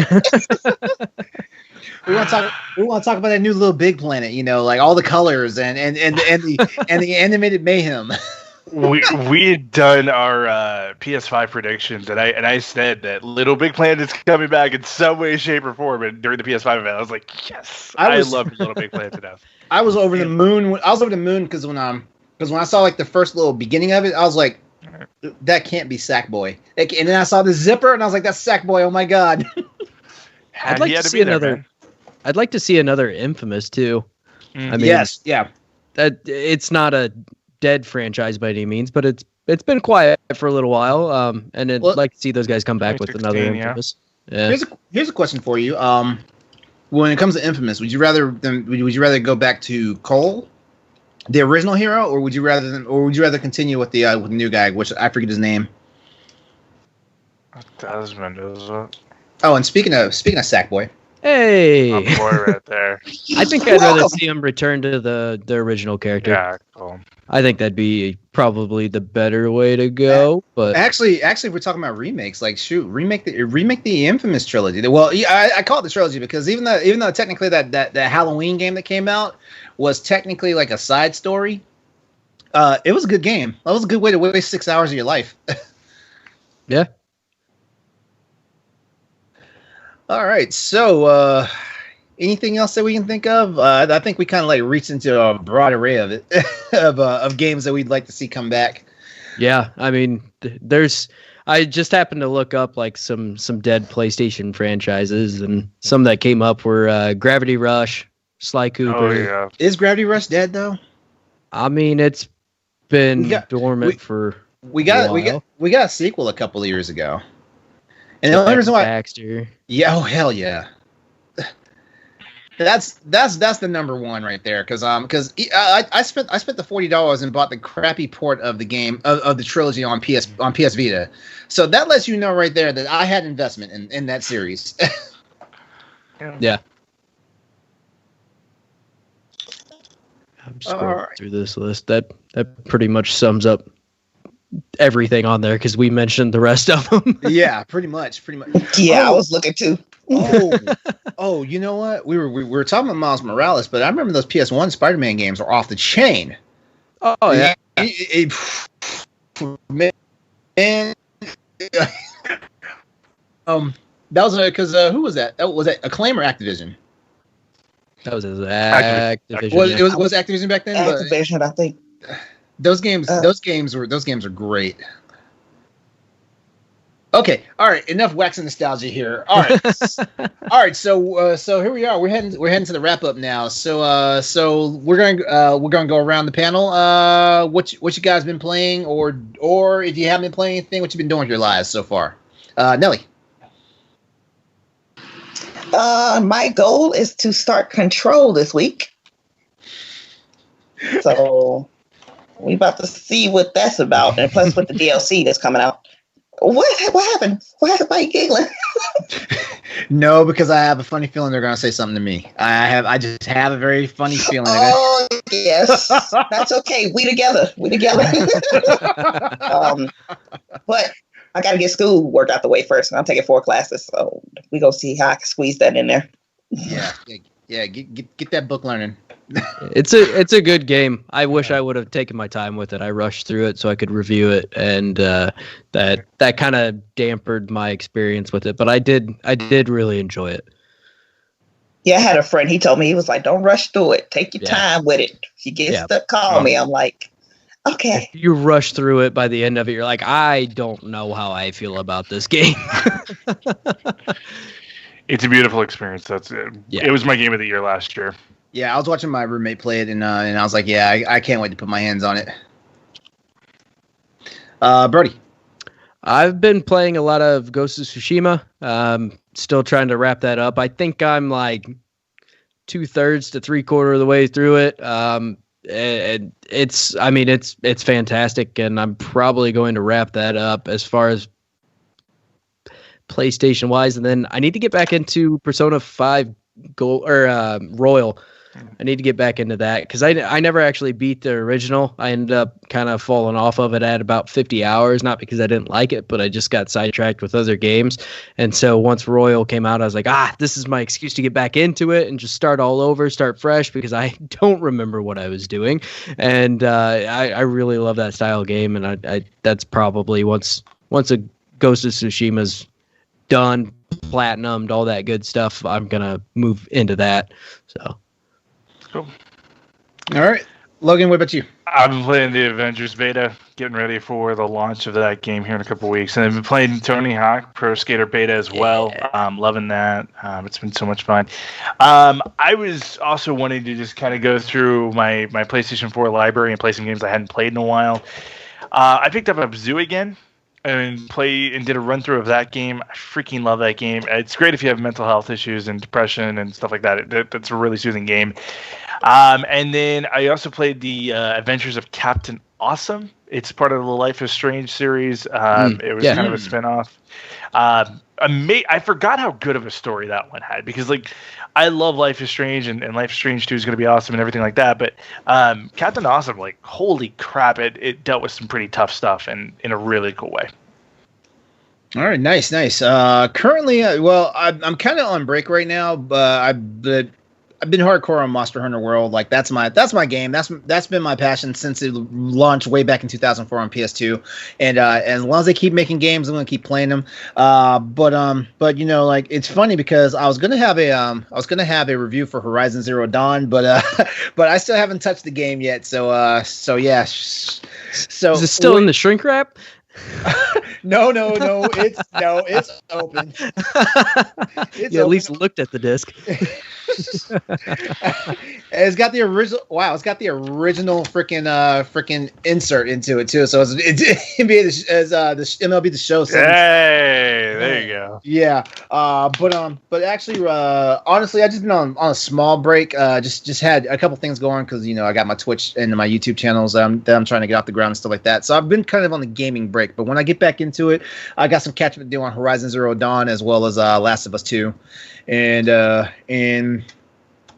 want to talk about that new Little Big Planet. You know, like all the colors and the animated mayhem. we had done our PS5 predictions, and I said that Little Big Planet is coming back in some way, shape, or form. And during the PS5 event, I was like, yes, I love Little Big Planet to death. I was over the moon. I was over the moon because when I saw like the first little beginning of it, I was like, that can't be Sackboy. And then I saw the zipper, and I was like, that's Sackboy. Oh my god! I'd like to see another. I'd like to see another Infamous too. I mean, yes, yeah. That it's not a dead franchise by any means, but it's been quiet for a little while. And I'd like to see those guys come back with another Infamous. Yeah. Here's a question for you. When it comes to Infamous, would you rather go back to Cole, the original hero, or would you rather continue with the new guy, which I forget his name? Desmond, is it? Oh, and speaking of Sackboy. Hey, my boy right there. I think I'd rather see him return to the original character. Yeah, cool. I think that'd be probably the better way to go. But actually, if we're talking about remakes, like remake the Infamous trilogy. Well, I call it the trilogy because even though technically that Halloween game that came out was technically like a side story, it was a good game. That was a good way to waste 6 hours of your life. Yeah. All right, so anything else that we can think of? I think we kind of like reached into a broad array of it of games that we'd like to see come back. Yeah, I mean, I just happened to look up like some dead PlayStation franchises, and some that came up were Gravity Rush, Sly Cooper. Oh yeah, is Gravity Rush dead though? I mean, it's been dormant for. We got a sequel a couple of years ago. And the only reason why Baxter. Yeah, oh hell yeah. That's the number one right there because I spent the $40 and bought the crappy port of the game of the trilogy on PS Vita. So that lets you know right there that I had investment in that series. Yeah. I'm scrolling through this list. That pretty much sums up everything on there because we mentioned the rest of them. Yeah, pretty much. Yeah, I was looking too. Oh, you know what? We were talking about Miles Morales, but I remember those PS1 Spider-Man games were off the chain. Oh yeah. Man, that was because who was that? Was that Acclaim or Activision? That was Activision. Was Activision back then? Activision, I think. Those games are great. Okay, all right. Enough waxing nostalgia here. All right, all right. So here we are. We're heading to the wrap up now. So we're gonna go around the panel. What you guys been playing, or if you haven't been playing anything, what you been doing with your lives so far? Nellie. My goal is to start Control this week. So we about to see what that's about, and plus with the DLC that's coming out. What happened? Why are you giggling? No, because I have a funny feeling they're gonna say something to me. I just have a very funny feeling. Oh yes, that's okay. We together. But I gotta get school work out the way first, and I'm taking 4 classes, so we gonna see how I can squeeze that in there. Yeah. Get that book learning. It's a good game. I wish I would have taken my time with it. I rushed through it so I could review it, and that kind of dampened my experience with it. But I did really enjoy it. Yeah, I had a friend. He told me, he was like, "Don't rush through it. Take your time with it. If you get stuck, call me." I'm like, "Okay." If you rush through it, by the end of it, you're like, "I don't know how I feel about this game." It's a beautiful experience. That's it. Yeah. It was my game of the year last year. Yeah, I was watching my roommate play it, and I was like, "Yeah, I can't wait to put my hands on it." Brody, I've been playing a lot of Ghost of Tsushima. Still trying to wrap that up. I think I'm like 2/3 to 3/4 of the way through it. And it's fantastic, and I'm probably going to wrap that up as far as PlayStation wise, and then I need to get back into Persona 5 Royal. I need to get back into that because I never actually beat the original. I ended up kind of falling off of it at about 50 hours, not because I didn't like it, but I just got sidetracked with other games. And so once Royal came out, I was like, this is my excuse to get back into it and just start all over, start fresh, because I don't remember what I was doing. And I really love that style game, and I that's probably once a Ghost of Tsushima's done, platinumed, all that good stuff, I'm gonna move into that. So cool. All right, Logan, what about you? I've been playing the Avengers beta, getting ready for the launch of that game here in a couple weeks, and I've been playing Tony Hawk Pro Skater beta as well. Loving that. It's been so much fun. I was also wanting to just kind of go through my PlayStation 4 library and play some games I hadn't played in a while. I picked up Abzu again and did a run through of that game. I freaking love that game. It's great if you have mental health issues and depression and stuff like that. That's a really soothing game. And then I also played the Adventures of Captain Awesome. It's part of the Life is Strange series. It was kind of a spinoff. I forgot how good of a story that one had, because I love Life is Strange, and Life is Strange 2 is going to be awesome and everything like that. But Captain Awesome, holy crap, it dealt with some pretty tough stuff and in a really cool way. All right, nice. Currently, I'm kind of on break right now, but I've been hardcore on Monster Hunter World. That's my game. That's been my passion since it launched way back in 2004 on PS2. And as long as they keep making games, I'm gonna keep playing them. But it's funny because I was gonna have a review for Horizon Zero Dawn, but I still haven't touched the game yet. So yeah. So is it still in the shrink wrap? No, it's open. You at least looked at the disc. It's got the original. Wow, it's got the original freaking insert into it too. So it's NBA as the MLB The Show. Hey, there you go. Yeah. But actually, honestly, I just been on a small break. Just had a couple things going because I got my Twitch and my YouTube channels that I'm trying to get off the ground and stuff like that. So I've been kind of on the gaming break. But when I get back into it, I got some catch up to do on Horizon Zero Dawn as well as Last of Us 2. And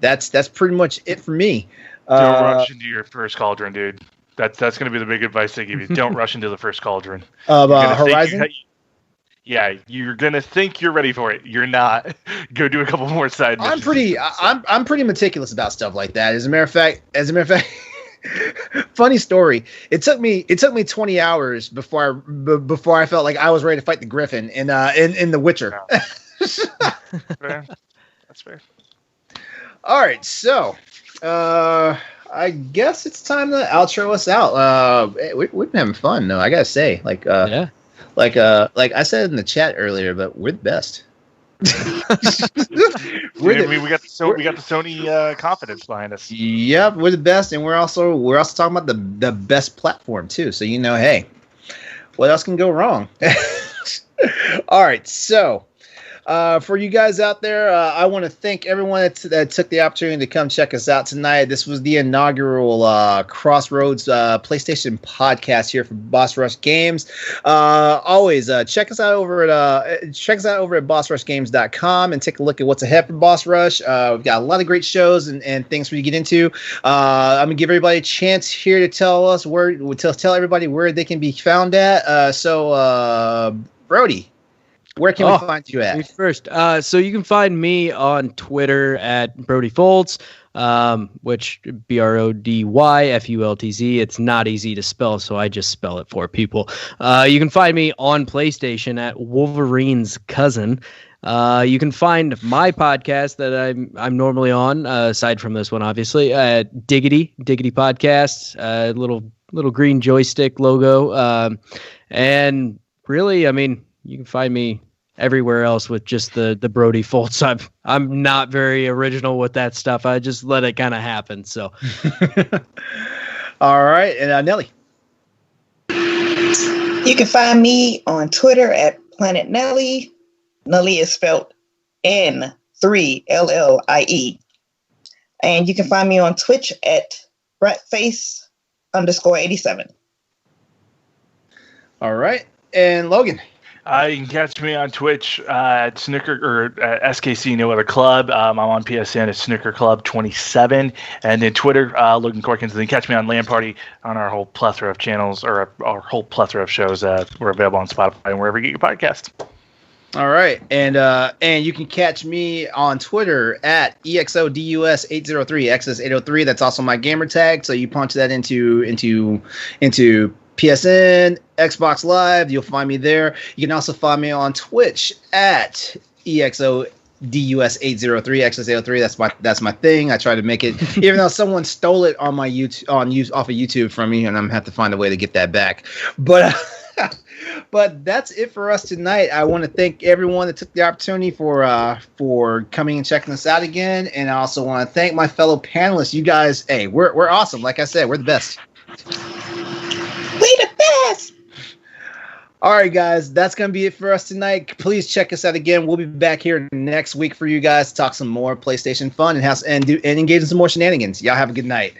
that's pretty much it for me. Don't rush into your first cauldron, dude. That's going to be the big advice they give you. Don't rush into the first cauldron. Horizon? You're gonna think you're ready for it. You're not. Go do a couple more side missions. I'm pretty meticulous about stuff like that. As a matter of fact, funny story. It took me 20 hours before I felt like I was ready to fight the Griffin in The Witcher. Fair. That's fair. All right, so I guess it's time to outro us out. We've been having fun, though. I gotta say, like I said in the chat earlier, but we're the best. we got the Sony confidence behind us. Yep, we're the best, and we're also talking about the best platform too. So hey, what else can go wrong? All right, so. For you guys out there, I want to thank everyone that took the opportunity to come check us out tonight. This was the inaugural Crossroads PlayStation podcast here for Boss Rush Games. Always check us out over at bossrushgames.com and take a look at what's ahead for Boss Rush. We've got a lot of great shows and things for you to get into. I'm gonna give everybody a chance here to tell everybody where they can be found at. So Brody, where can we find you at? First, so you can find me on Twitter at Brody Foltz, which BRODYFULTZ. It's not easy to spell, so I just spell it for people. You can find me on PlayStation at Wolverine's Cousin. You can find my podcast that I'm normally on, aside from this one, obviously, at Diggity Podcast, little green joystick logo, and really, I mean, you can find me everywhere else with just the Brody Foltz. I'm not very original with that stuff. I just let it kind of happen. So, all right, and Nellie. You can find me on Twitter at Planet Nellie. Nellie is spelled N3LLIE, and you can find me on Twitch at BratFace_87. All right, and Logan. You can catch me on Twitch at Snooker or SKC No Other Club. I'm on PSN at Snooker Club 27, and then Twitter Logan Corkins. And then catch me on LAN Party on our whole plethora of channels or our whole plethora of shows. We're available on Spotify and wherever you get your podcasts. All right, and you can catch me on Twitter at EXODUS803, XS803. That's also my gamer tag. So you punch that into PSN, Xbox Live. You'll find me there. You can also find me on Twitch at EXODUS803, XS803. That's my thing. I try to make it, even though someone stole it on my YouTube off of YouTube from me, and I'm gonna have to find a way to get that back. But but that's it for us tonight. I want to thank everyone that took the opportunity for coming and checking us out again, and I also want to thank my fellow panelists. You guys, hey, we're awesome. Like I said, we're the best. We the best. All right, guys, that's going to be it for us tonight. Please check us out again. We'll be back here next week for you guys to talk some more PlayStation fun and engage in some more shenanigans. Y'all have a good night.